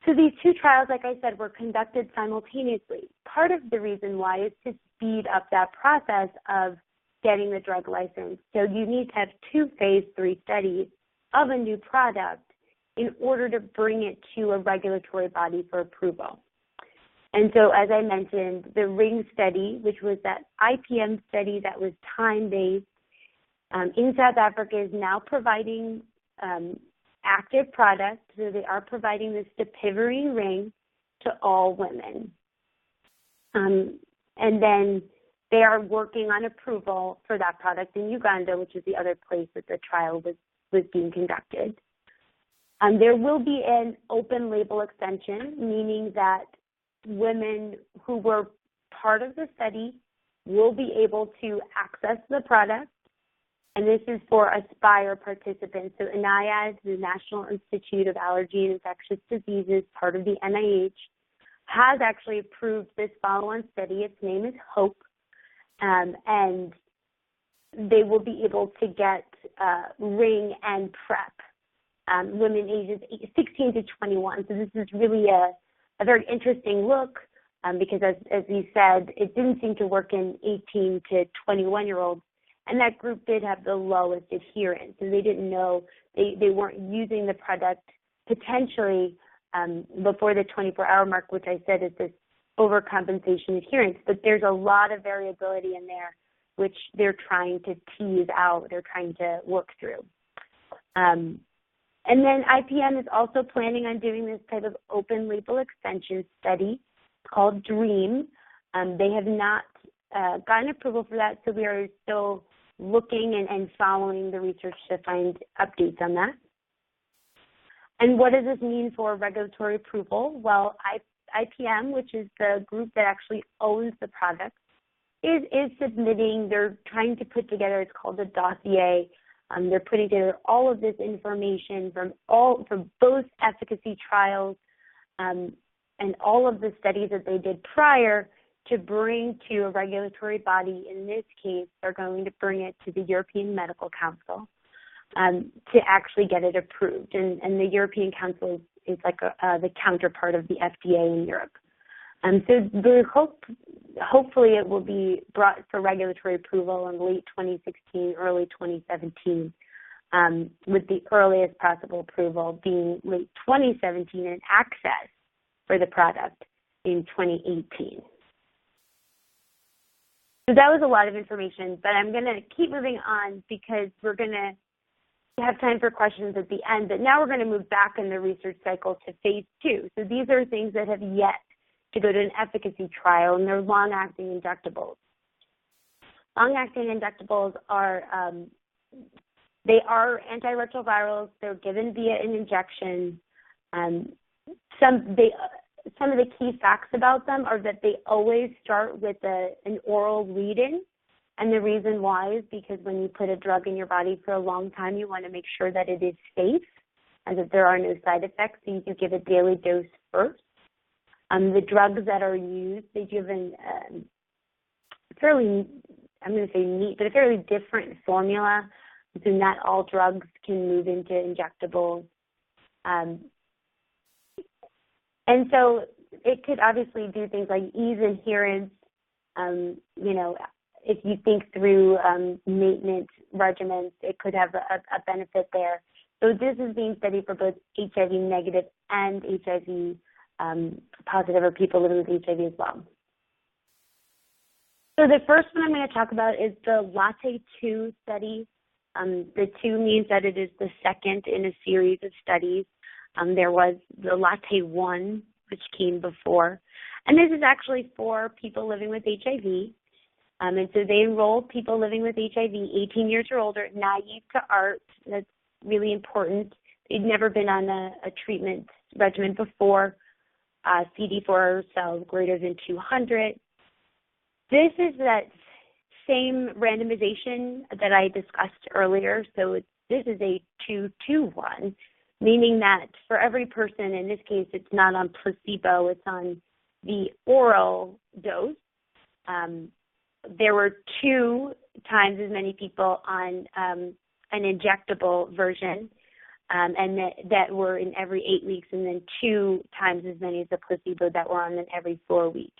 so these two trials, like I said, were conducted simultaneously. Part of the reason why is to speed up that process of getting the drug license. So you need to have 2 phase 3 studies of a new product in order to bring it to a regulatory body for approval. And so, as I mentioned, the ring study, which was that IPM study that was time-based in South Africa, is now providing active product. So they are providing this Depivirine ring to all women. And then they are working on approval for that product in Uganda, which is the other place that the trial was being conducted. There will be an open label extension, meaning that women who were part of the study will be able to access the product, and this is for Aspire participants. So NIAID, the National Institute of Allergy and Infectious Diseases, part of the NIH, has actually approved this follow-on study. Its name is HOPE, and they will be able to get ring and PrEP women ages 16 to 21. So this is really a very interesting look because, as you said, it didn't seem to work in 18 to 21-year-olds, and that group did have the lowest adherence. So they didn't know, they weren't using the product potentially before the 24-hour mark, which I said is this overcompensation adherence. But there's a lot of variability in there, which they're trying to tease out, they're trying to work through. And then IPM is also planning on doing this type of open label extension study called DREAM. They have not gotten approval for that, so we are still looking and following the research to find updates on that. And what does this mean for regulatory approval? Well, IPM, which is the group that actually owns the product, is submitting, they're trying to put together, it's called a dossier. They're putting together all of this information from both efficacy trials and all of the studies that they did prior to bring to a regulatory body. In this case, they're going to bring it to the European Medical Council to actually get it approved. And the European Council is like the counterpart of the FDA in Europe. So hopefully it will be brought for regulatory approval in late 2016, early 2017, with the earliest possible approval being late 2017 and access for the product in 2018. So that was a lot of information, but I'm going to keep moving on because we're going to have time for questions at the end. But now we're going to move back in the research cycle to phase 2. So these are things that have yet to go to an efficacy trial, and they're long-acting injectables. Long-acting injectables are they are antiretrovirals. They're given via an injection. Some of the key facts about them are that they always start with an oral lead-in, and the reason why is because when you put a drug in your body for a long time, you want to make sure that it is safe and that there are no side effects, so you give a daily dose first. The drugs that are used, they give a fairly, I'm going to say neat, but a fairly different formula. So not all drugs can move into injectables. And so it could obviously do things like ease adherence. If you think through maintenance regimens, it could have a benefit there. So this is being studied for both HIV negative and HIV positive, or people living with HIV as well. So the first one I'm going to talk about is the LATTE-2 study. The 2 means that it is the second in a series of studies. There was the LATTE-1, which came before. And this is actually for people living with HIV. And so they enrolled people living with HIV, 18 years or older, naive to ART. That's really important. They'd never been on a treatment regimen before. CD4 cells greater than 200. This is that same randomization that I discussed earlier. So this is a 2-to-1, meaning that for every person, in this case, it's not on placebo, it's on the oral dose. There were 2 times as many people on an injectable version, and that were in every 8 weeks, and then 2 times as many as the placebo that were on an every 4 week.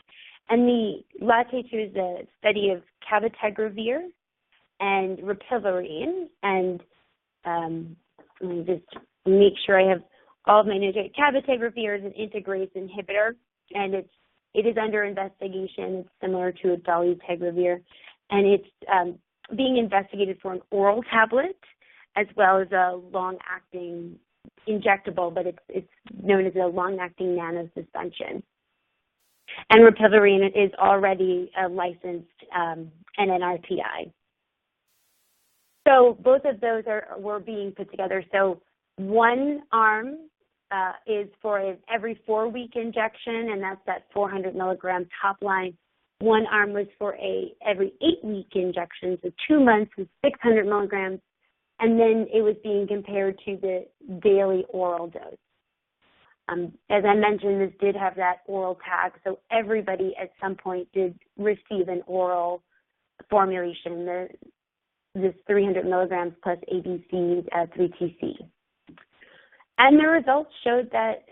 And the LATTE-2 is a study of cabotegravir and rilpivirine, and let me just make sure I have all of my notes. Cabotegravir is an integrase inhibitor, and it is under investigation. It's similar to dolutegravir, and it's being investigated for an oral tablet as well as a long-acting injectable, but it's known as a long-acting nano suspension. And rilpivirine is already licensed NNRTI. So both of those were being put together. So one arm is for an every 4-week injection, and that's that 400 milligram top line. One arm was for a every 8-week injection, so 2 months with 600 milligrams, and then it was being compared to the daily oral dose. As I mentioned, this did have that oral tag, so everybody at some point did receive an oral formulation, this 300 milligrams plus ABC 3TC. And the results showed that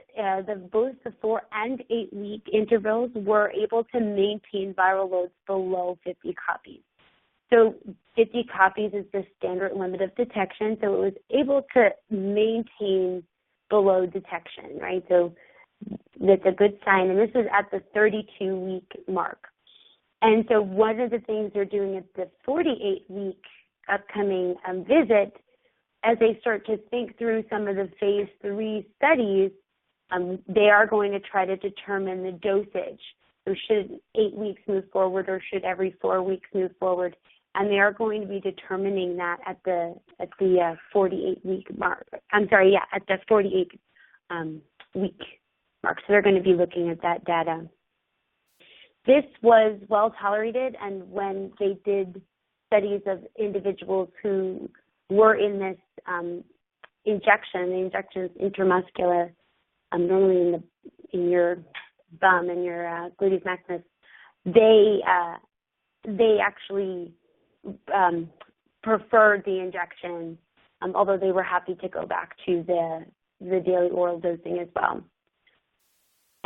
both the 4 and 8 week intervals were able to maintain viral loads below 50 copies. So 50 copies is the standard limit of detection, so it was able to maintain below detection, right? So that's a good sign, and this is at the 32-week mark. And so one of the things they're doing at the 48-week upcoming visit, as they start to think through some of the phase 3 studies, they are going to try to determine the dosage. So should 8 weeks move forward, or should every 4 weeks move forward? And they are going to be determining that at the 48-week mark. I'm sorry, yeah, at the 48 week mark. So they're going to be looking at that data. This was well tolerated, and when they did studies of individuals who were in this injection, the injection is intramuscular, normally in your bum and your gluteus maximus, they actually preferred the injection, although they were happy to go back to the daily oral dosing as well.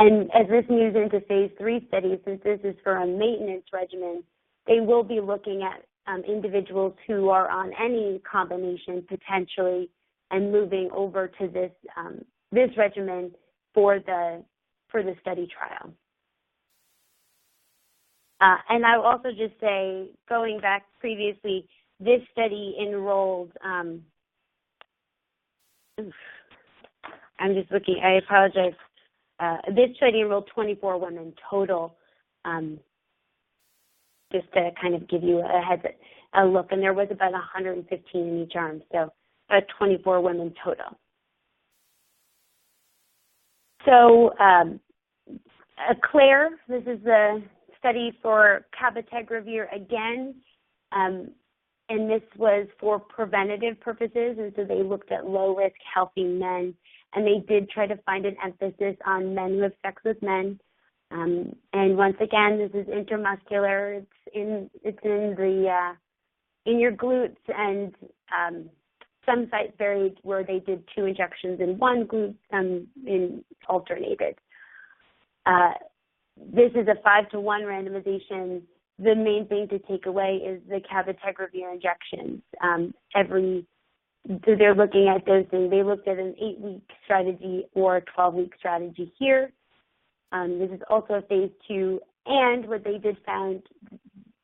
And as this moves into phase 3 studies, since this is for a maintenance regimen, they will be looking at individuals who are on any combination potentially, and moving over to this regimen for the study trial. And I will also just say, going back previously, this study enrolled, I'm just looking, I apologize. This study enrolled 24 women total, just to kind of give you a look. And there was about 115 in each arm, so about 24 women total. So ECLAIR, this is the study for cabotegravir again, and this was for preventative purposes, and so they looked at low-risk, healthy men, and they did try to find an emphasis on men who have sex with men. And once again, this is intramuscular. It's in your glutes, and some sites varied where they did 2 injections in one glute, some in alternated. This is a 5-to-1 randomization. The main thing to take away is the cabotegravir injections. So they're looking at dosing. They looked at an 8-week strategy or a 12-week strategy here. This is also a phase 2, and what they did found,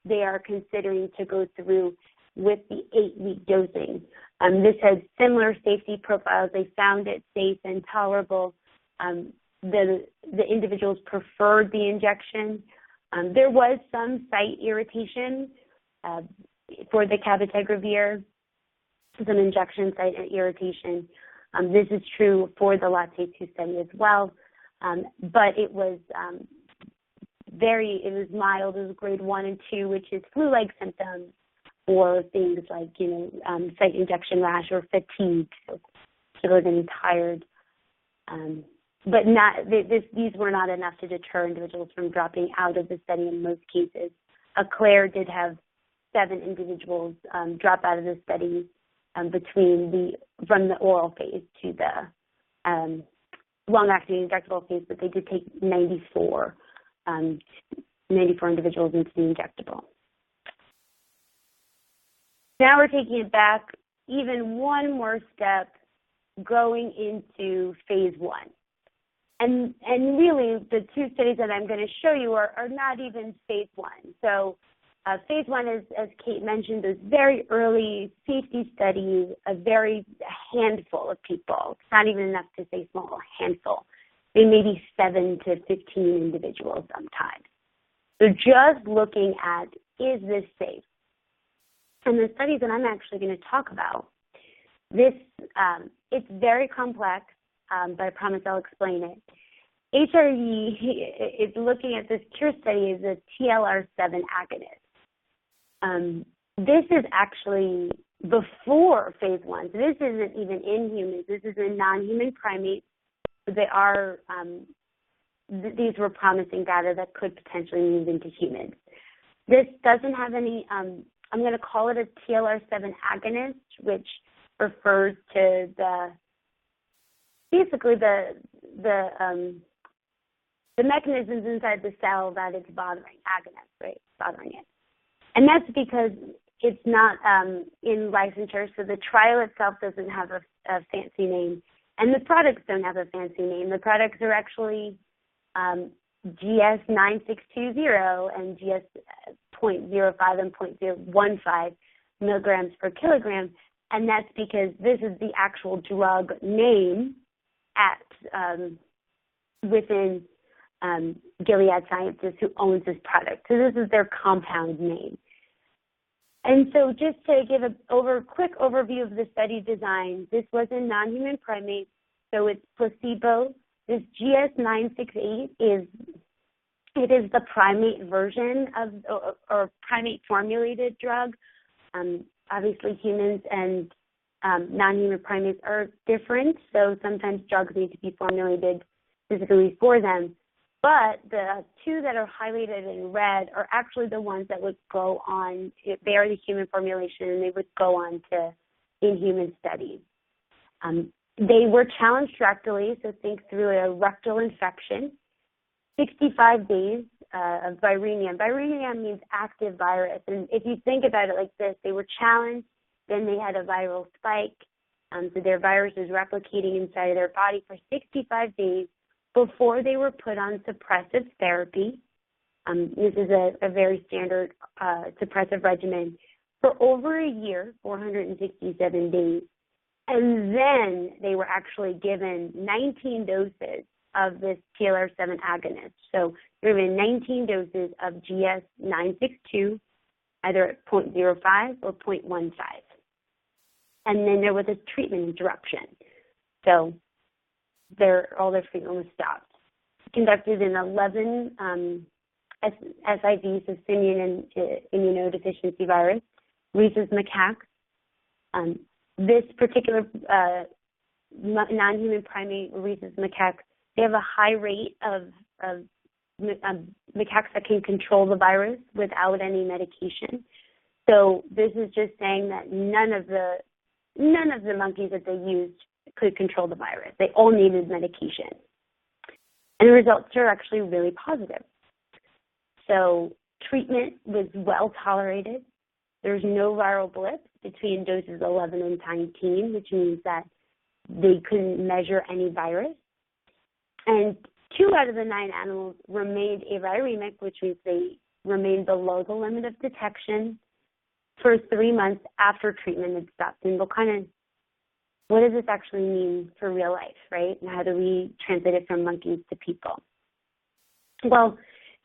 they are considering to go through with the 8-week dosing. This has similar safety profiles. They found it safe and tolerable. The individuals preferred the injection. There was some site irritation for the cabotegravir, some injection site irritation. This is true for the LATE-2 study as well, but it was mild. It was grade 1 and 2, which is flu-like symptoms, or things like site injection rash or fatigue, so people are getting tired. But these were not enough to deter individuals from dropping out of the study in most cases. ECLAIR did have 7 individuals drop out of the study from the oral phase to the long-acting injectable phase, but they did take 94 individuals into the injectable. Now we're taking it back even one more step, going into phase 1. And really, the 2 studies that I'm going to show you are not even phase 1. So phase 1 is, as Kate mentioned, is very early safety studies, a handful of people. It's not even enough to say small, a handful. They may be 7 to 15 individuals sometimes. So just looking at, is this safe? And the studies that I'm actually going to talk about, it's very complex, but I promise I'll explain it. HRV is looking at this cure study as a TLR7 agonist. This is actually before phase 1. So this isn't even in humans. This is in non-human primates. They are, these were promising data that could potentially move into humans. This doesn't have any, I'm going to call it a TLR7 agonist, which refers to the basically the mechanisms inside the cell that it's bothering, agonist, right, bothering it. And that's because it's not in licensure, so the trial itself doesn't have a fancy name, and the products don't have a fancy name. The products are actually GS9620 and GS.05 and .015 milligrams per kilogram, and that's because this is the actual drug name at within Gilead Sciences, who owns this product. So this is their compound name. And so just to give a quick overview of the study design, this was in non-human primates, so it's placebo. This GS968 is the primate version of, or primate formulated drug. Obviously humans and non-human primates are different, so sometimes drugs need to be formulated specifically for them. But the two that are highlighted in red are actually the ones that would go on, they are the human formulation, and they would go on to in-human studies. They were challenged rectally, so think through a rectal infection, 65 days of viremia. Viremia means active virus, and if you think about it like this, they were challenged, then they had a viral spike, so their virus was replicating inside of their body for 65 days, before they were put on suppressive therapy. This is a very standard suppressive regimen for over a year, 467 days. And then they were actually given 19 doses of this TLR7 agonist. So they were given 19 doses of GS962, either at 0.05 or 0.15. And then there was a treatment interruption. So all their treatment was stopped. Conducted in 11 SIVs of simian and immunodeficiency virus, rhesus macaques. This particular non-human primate, rhesus macaque, they have a high rate of macaques that can control the virus without any medication. So this is just saying that none of the monkeys that they used could control the virus. They all needed medication. And the results are actually really positive. So treatment was well tolerated. There's no viral blips between doses 11 and 19, which means that they couldn't measure any virus. And 2 out of the 9 animals remained aviremic, which means they remained below the limit of detection for 3 months after treatment had stopped. And what does this actually mean for real life, right? And how do we translate it from monkeys to people? Well,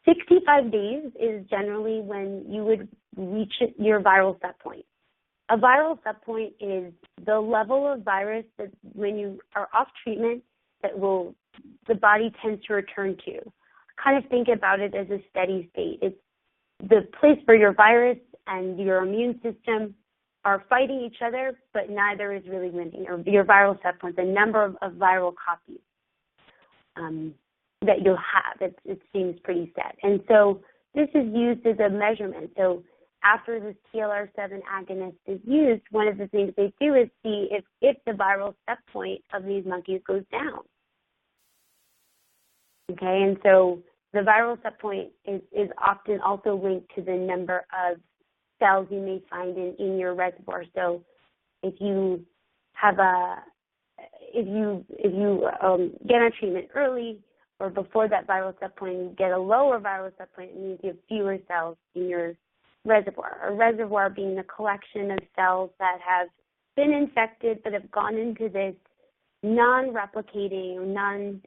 65 days is generally when you would reach your viral set point. A viral set point is the level of virus that when you are off treatment that the body tends to return to. Kind of think about it as a steady state. It's the place where your virus and your immune system are fighting each other, but neither is really winning, or your viral set point, the number of viral copies that you'll have. It seems pretty set. And so this is used as a measurement. So after this TLR7 agonist is used, one of the things they do is see if the viral set point of these monkeys goes down. Okay, and so the viral set point is often also linked to the number of cells you may find in your reservoir. So if you have get on treatment early or before that viral set point, you get a lower viral set point, it means you have fewer cells in your reservoir. A reservoir being the collection of cells that have been infected but have gone into this non-replicating,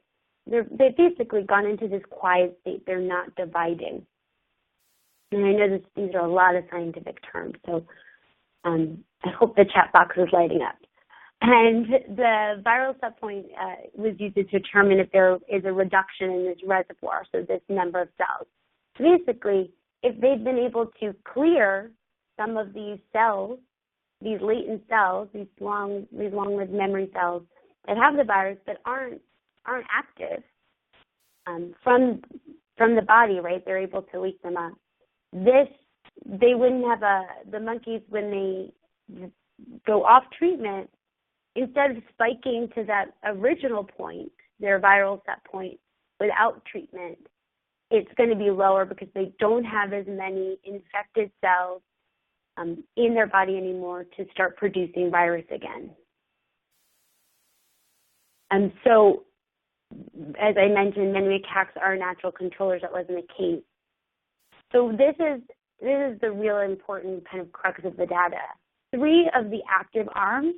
they've basically gone into this quiet state. They're not dividing. And I know these are a lot of scientific terms, so I hope the chat box is lighting up. And the viral set point was used to determine if there is a reduction in this reservoir, so this number of cells. So basically, if they've been able to clear some of these cells, these latent cells, these long-lived memory cells that have the virus but aren't active from the body, right? They're able to wake them up. They wouldn't have the monkeys, when they go off treatment, instead of spiking to that original point, their viral set point, without treatment, it's going to be lower because they don't have as many infected cells in their body anymore to start producing virus again. And so, as I mentioned, many macaques are natural controllers. That wasn't the case. So this is the real important kind of crux of the data. 3 of the active arms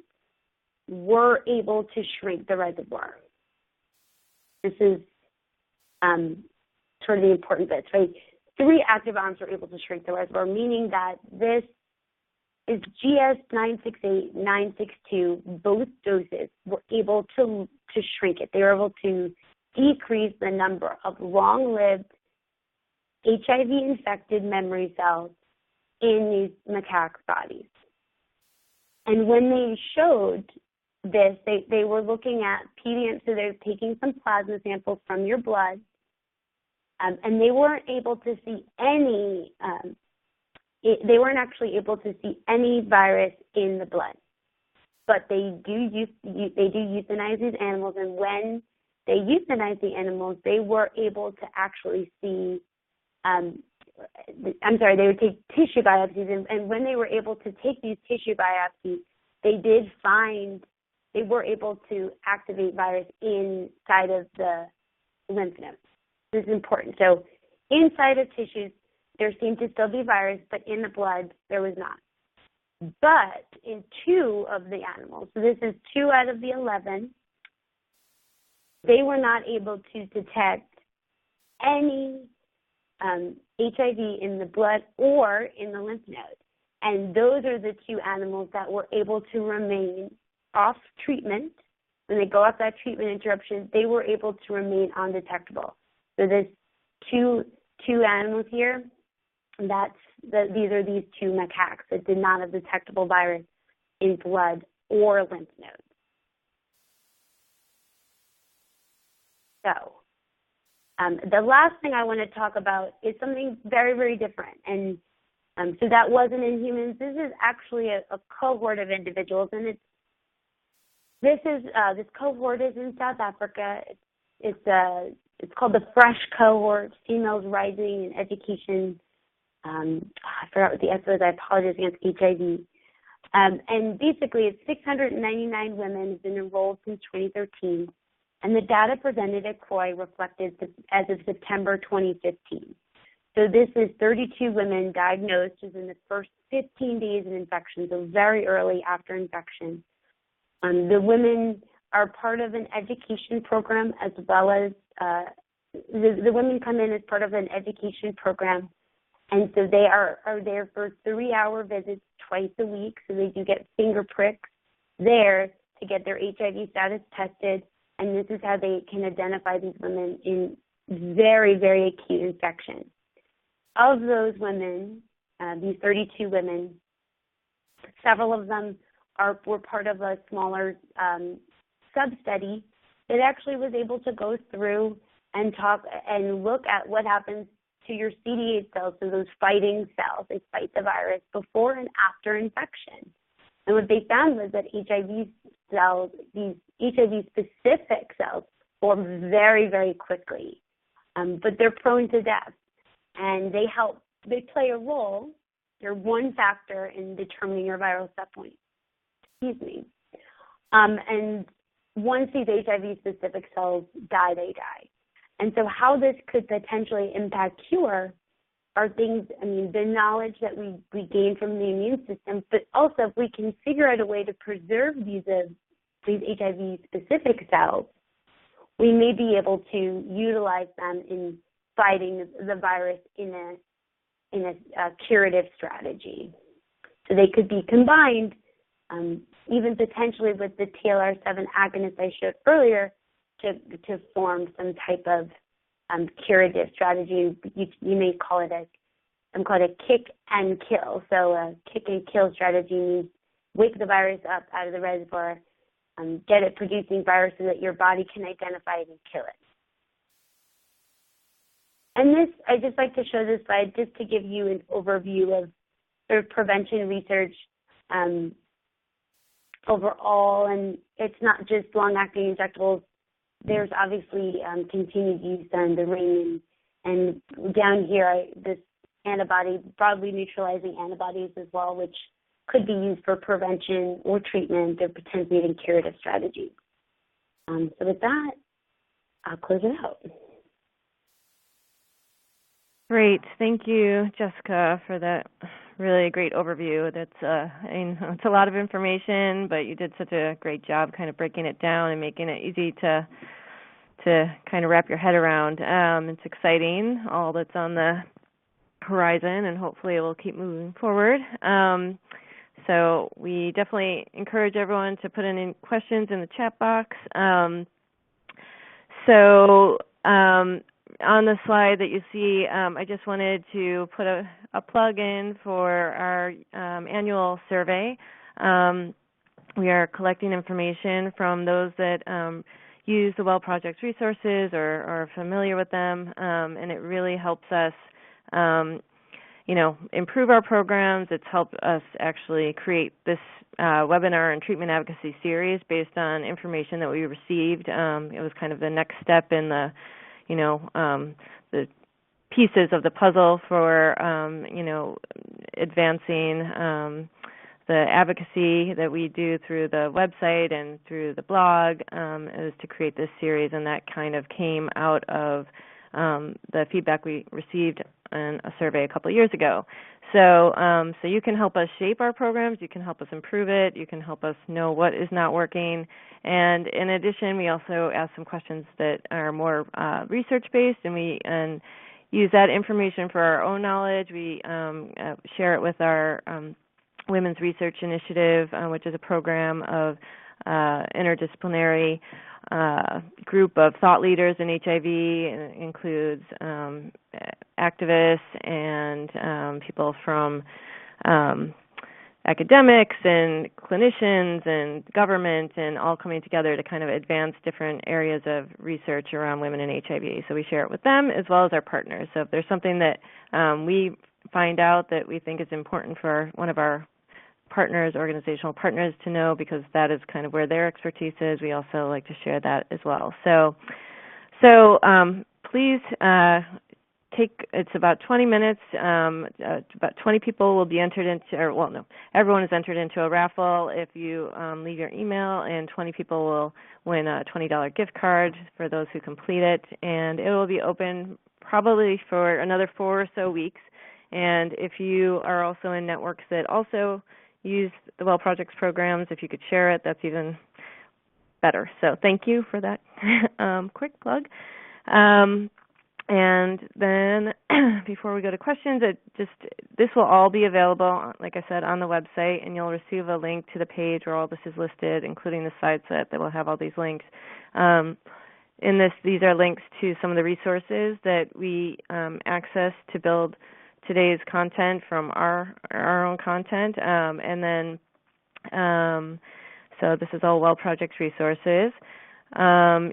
were able to shrink the reservoir. This is sort of the important bits, right? 3 active arms were able to shrink the reservoir, meaning that this is GS968, 962, both doses were able to shrink it. They were able to decrease the number of long-lived HIV-infected memory cells in these macaques' bodies. And when they showed this, they were looking at PDM, so they're taking some plasma samples from your blood, and they weren't able to see any, they weren't actually able to see any virus in the blood. But they do euthanize these animals, and when they euthanize the animals, they were able to actually see, they would take tissue biopsies, and when they were able to take these tissue biopsies, they were able to activate virus inside of the lymph nodes. This is important. So inside of tissues, there seemed to still be virus, but in the blood, there was not. But in 2 of the animals, so this is 2 out of the 11, they were not able to detect any HIV in the blood or in the lymph node. And those are the 2 animals that were able to remain off treatment. When they go off that treatment interruption, they were able to remain undetectable. So there's two animals here. These are these 2 macaques that did not have detectable virus in blood or lymph nodes. So the last thing I want to talk about is something very, very different. And so that wasn't in humans. This is actually a cohort of individuals, and this cohort is in South Africa. It's called the FRESH cohort, Females Rising in Education. I forgot what the S was. I apologize, against HIV. And basically, it's 699 women have been enrolled since 2013, and the data presented at CROI reflected as of September 2015. So this is 32 women diagnosed within the first 15 days of infection, so very early after infection. The women are part of an education program, as well as the women come in as part of an education program, and so they are there for 3-hour visits twice a week. So they do get finger pricks there to get their HIV status tested, and this is how they can identify these women in very, very acute infection. Of those women, these 32 women, several of them were part of a smaller sub-study that actually was able to go through and talk and look at what happens to your CD8 cells, so those fighting cells. They fight the virus before and after infection. And what they found was that HIV cells, these HIV-specific cells, form very, very quickly, but they're prone to death. And they play a role, they're one factor in determining your viral set point. And once these HIV-specific cells die, they die. And so how this could potentially impact cure are things, the knowledge that we gain from the immune system, but also if we can figure out a way to preserve these HIV-specific cells, we may be able to utilize them in fighting the virus in a curative strategy. So they could be combined, even potentially with the TLR7 agonist I showed earlier, to form some type of curative strategy. You may call it a kick and kill. So a kick and kill strategy means wake the virus up out of the reservoir, get it producing virus so that your body can identify it and kill it. And I just like to show this slide just to give you an overview of sort of prevention research overall, and it's not just long-acting injectables. There's obviously continued use on the ring, and down here, this antibody, broadly neutralizing antibodies as well, which could be used for prevention or treatment or potentially even curative strategies. So with that, I'll close it out. Great. Thank you, Jessica, for that really great overview. It's a lot of information, but you did such a great job kind of breaking it down and making it easy to kind of wrap your head around. It's exciting, all that's on the horizon, and hopefully it will keep moving forward. So we definitely encourage everyone to put in any questions in the chat box. On the slide that you see, I just wanted to put a plug in for our annual survey. We are collecting information from those that use the Well Project's resources or are familiar with them, and it really helps us improve our programs. It's helped us actually create this webinar and treatment advocacy series based on information that we received. It was kind of the next step in the pieces of the puzzle for, advancing the advocacy that we do through the website and through the blog, is to create this series, and that kind of came out of the feedback we received in a survey a couple of years ago. So you can help us shape our programs, you can help us improve it, you can help us know what is not working, and in addition, we also ask some questions that are more research-based, and we use that information for our own knowledge. We share it with our Women's Research Initiative, which is a program of interdisciplinary group of thought leaders in HIV. It includes activists and people from academics and clinicians and government, and all coming together to kind of advance different areas of research around women and HIV. So we share it with them as well as our partners. So if there's something that we find out that we think is important for one of our partners, organizational partners, to know, because that is kind of where their expertise is, we also like to share that as well. So please it's about 20 minutes. About 20 people will be entered into, everyone is entered into a raffle if you leave your email, and 20 people will win a $20 gift card for those who complete it. And it will be open probably for another 4 or so weeks. And if you are also in networks that also use the Well Project's programs, if you could share it, that's even better. So thank you for that quick plug. And then before we go to questions, this will all be available, like I said, on the website, and you'll receive a link to the page where all this is listed, including the slide set that will have all these links. These are links to some of the resources that we access to build today's content from our own content, so this is all Well Project's resources.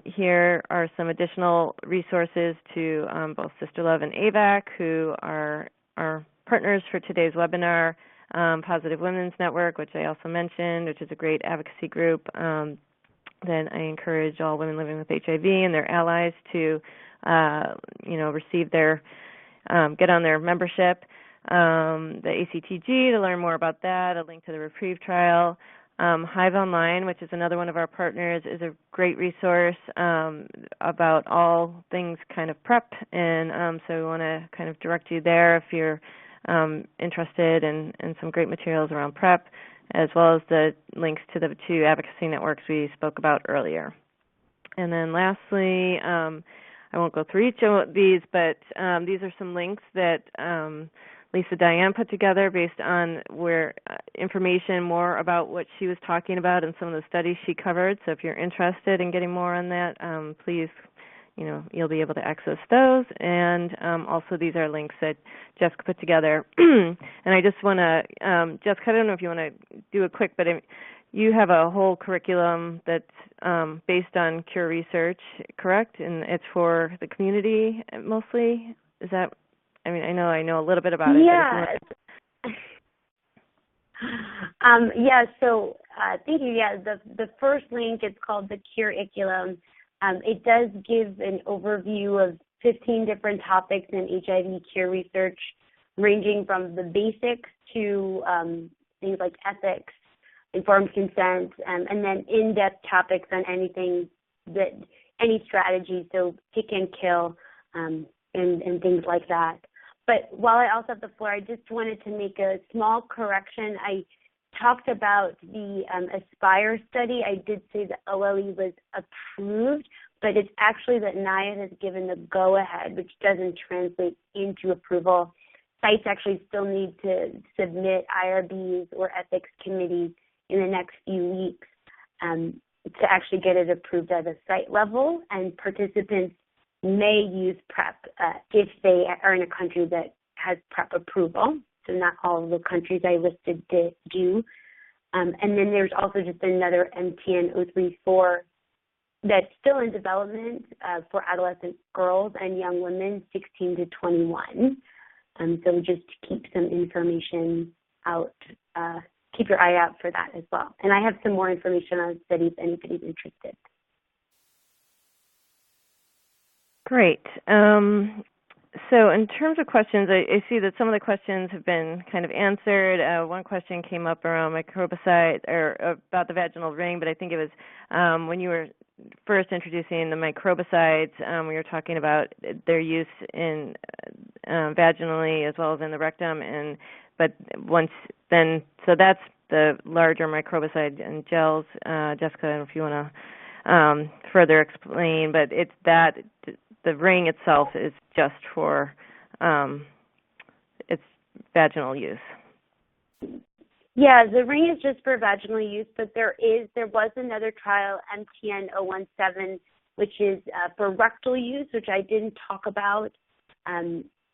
Here are some additional resources to both Sister Love and AVAC, who are our partners for today's webinar. Positive Women's Network, which I also mentioned, which is a great advocacy group. Then I encourage all women living with HIV and their allies to, receive their, get on their membership. The ACTG to learn more about that, a link to the REPRIEVE trial. Hive Online, which is another one of our partners, is a great resource about all things kind of PrEP, and so we want to kind of direct you there if you're interested in some great materials around PrEP, as well as the links to the 2 advocacy networks we spoke about earlier. And then lastly, I won't go through each of these, but these are some links that Lisa Diane put together based on information more about what she was talking about and some of the studies she covered. So if you're interested in getting more on that, please, you'll be able to access those. And also these are links that Jessica put together. And I just want to, Jessica, I don't know if you want to do a quick, but you have a whole curriculum that's based on Cure research, correct? And it's for the community mostly? Is that? I mean, I know a little bit about it. Yeah. So Thank you. Yeah, the first link is called the Curriculum. It does give an overview of 15 different topics in HIV cure research, ranging from the basics to things like ethics, informed consent, and then in-depth topics on any strategy, so pick and kill, and things like that. But while I also have the floor, I just wanted to make a small correction. I talked about the ASPIRE study. I did say that OLE was approved, but it's actually that NIAID has given the go-ahead, which doesn't translate into approval. Sites actually still need to submit IRBs or ethics committees in the next few weeks to actually get it approved at a site level, and participants may use PrEP if they are in a country that has PrEP approval. So not all of the countries I listed do. And then there's also just another MTN 034 that's still in development for adolescent girls and young women 16 to 21. So just keep some information out, keep your eye out for that as well. And I have some more information on the study if anybody's interested. Great. So in terms of questions, I see that some of the questions have been kind of answered. One question came up around microbicide, or about the vaginal ring, but I think it was when you were first introducing the microbicides, we were talking about their use in vaginally as well as in the rectum, but once then, so that's the larger microbicide and gels. Jessica, I don't know if you want to further explain, but it's that the ring itself is just for its vaginal use. Yeah, the ring is just for vaginal use, but there was another trial, MTN 017, which is for rectal use, which I didn't talk about.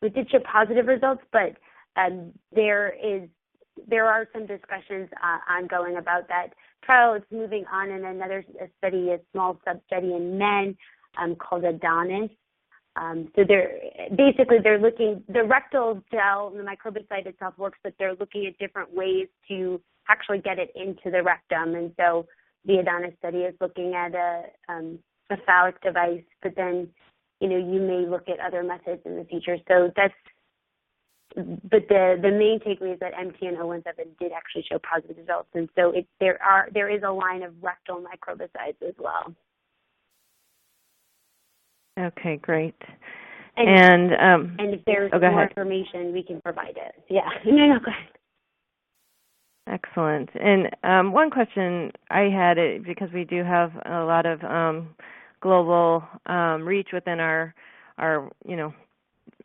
We did show positive results, but there are some discussions ongoing about that trial. It's moving on in another study, a small sub-study in men called Adonis. So they're looking, the rectal gel, the microbicide itself works, but they're looking at different ways to actually get it into the rectum. And so the Adonis study is looking at a phallic device, but then, you may look at other methods in the future. So but the main takeaway is that MTN 017 did actually show positive results. And so there is a line of rectal microbicides as well. Okay, great. And if there's more information, we can provide it. Yeah. No, go ahead. Excellent. And one question I had, because we do have a lot of global reach within our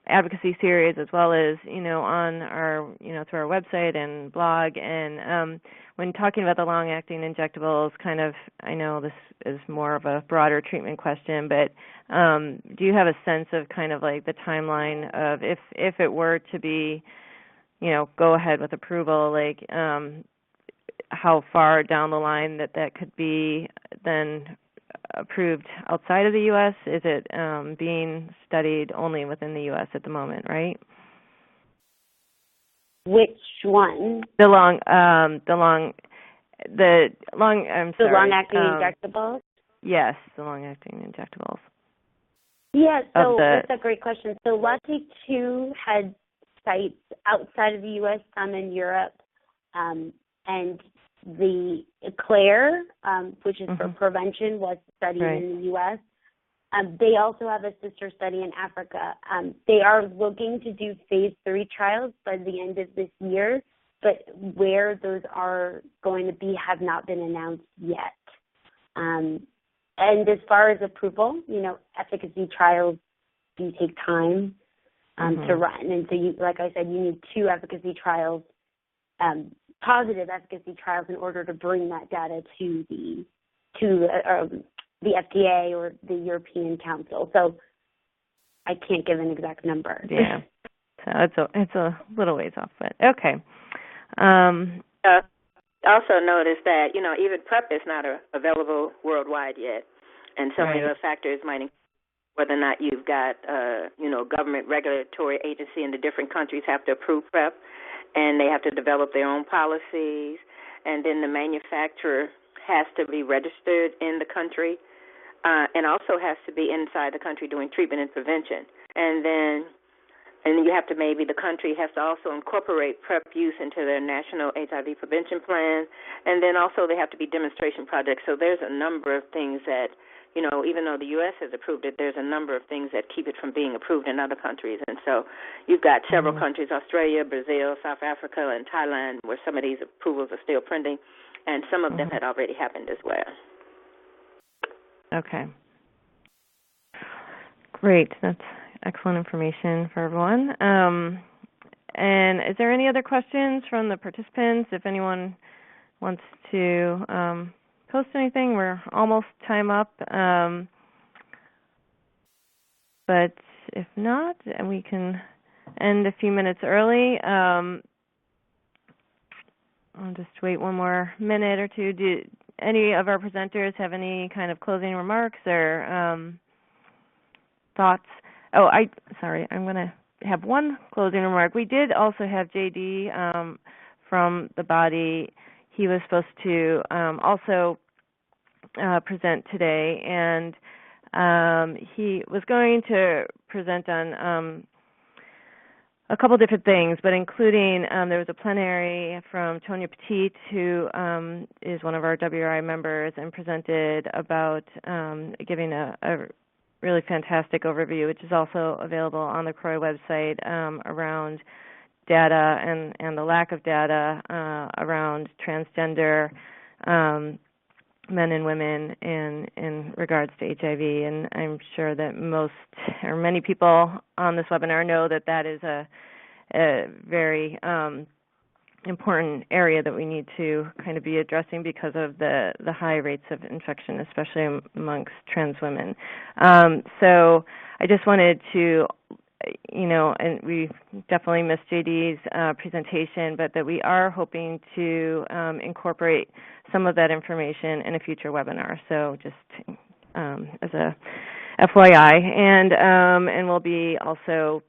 advocacy series, as well as on our through our website and blog. And when talking about the long-acting injectables, kind of, I know this is more of a broader treatment question, but do you have a sense of kind of like the timeline of if it were to be, go ahead with approval, like how far down the line that could be then approved outside of the U.S.? Is it being studied only within the U.S. at the moment, right? Which one? The long-acting injectables? Yes, the long-acting injectables. Yeah, so that's a great question. So Latte 2 had sites outside of the U.S., some in Europe, and the ECLAIR, which is for prevention, was studied in the U.S. They also have a sister study in Africa. They are looking to do phase 3 trials by the end of this year, but where those are going to be have not been announced yet. And as far as approval, efficacy trials do take time to run. And so, like I said, you need 2 efficacy trials, positive efficacy trials, in order to bring that data to the FDA or the European Council. So I can't give an exact number. Yeah, so it's a little ways off, but okay. Also notice that, even PrEP is not available worldwide yet. And some of the factors might include whether or not you've got, government regulatory agency in the different countries have to approve PrEP, and they have to develop their own policies. and then the manufacturer has to be registered in the country, and also has to be inside the country doing treatment and prevention. And then you have to, maybe the country has to also incorporate PrEP use into their national HIV prevention plan, and then also they have to be demonstration projects. So there's a number of things that, even though the U.S. has approved it, there's a number of things that keep it from being approved in other countries. And so you've got several countries, Australia, Brazil, South Africa, and Thailand, where some of these approvals are still pending, and some of them had already happened as well. Okay. Great. That's excellent information for everyone. And is there any other questions from the participants? If anyone wants to post anything, we're almost time up. But if not, and we can end a few minutes early. I'll just wait one more minute or two. Do any of our presenters have any kind of closing remarks or thoughts? Oh, I'm going to have one closing remark. We did also have JD from the body. He was supposed to also present today, and he was going to present on a couple different things, but including there was a plenary from Tonya Petit, who is one of our WRI members, and presented about giving a really fantastic overview, which is also available on the CROI website, around data and the lack of data around transgender men and women in regards to HIV. And I'm sure that many people on this webinar know that that is a very important area that we need to kind of be addressing because of the high rates of infection, especially amongst trans women. So I just wanted to, and we definitely missed JD's presentation, but that we are hoping to incorporate some of that information in a future webinar. So just as a FYI, and we'll be also,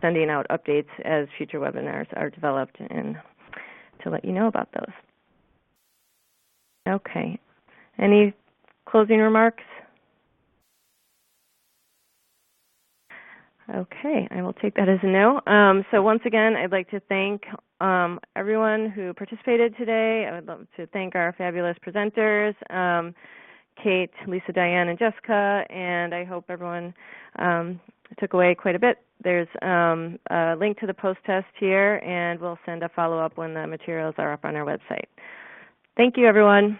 sending out updates as future webinars are developed and to let you know about those. Okay. Any closing remarks? Okay, I will take that as a no. So once again, I'd like to thank everyone who participated today. I would love to thank our fabulous presenters, Kate, Lisa, Diane, and Jessica, and I hope everyone took away quite a bit. There's a link to the post-test here, and we'll send a follow-up when the materials are up on our website. Thank you, everyone.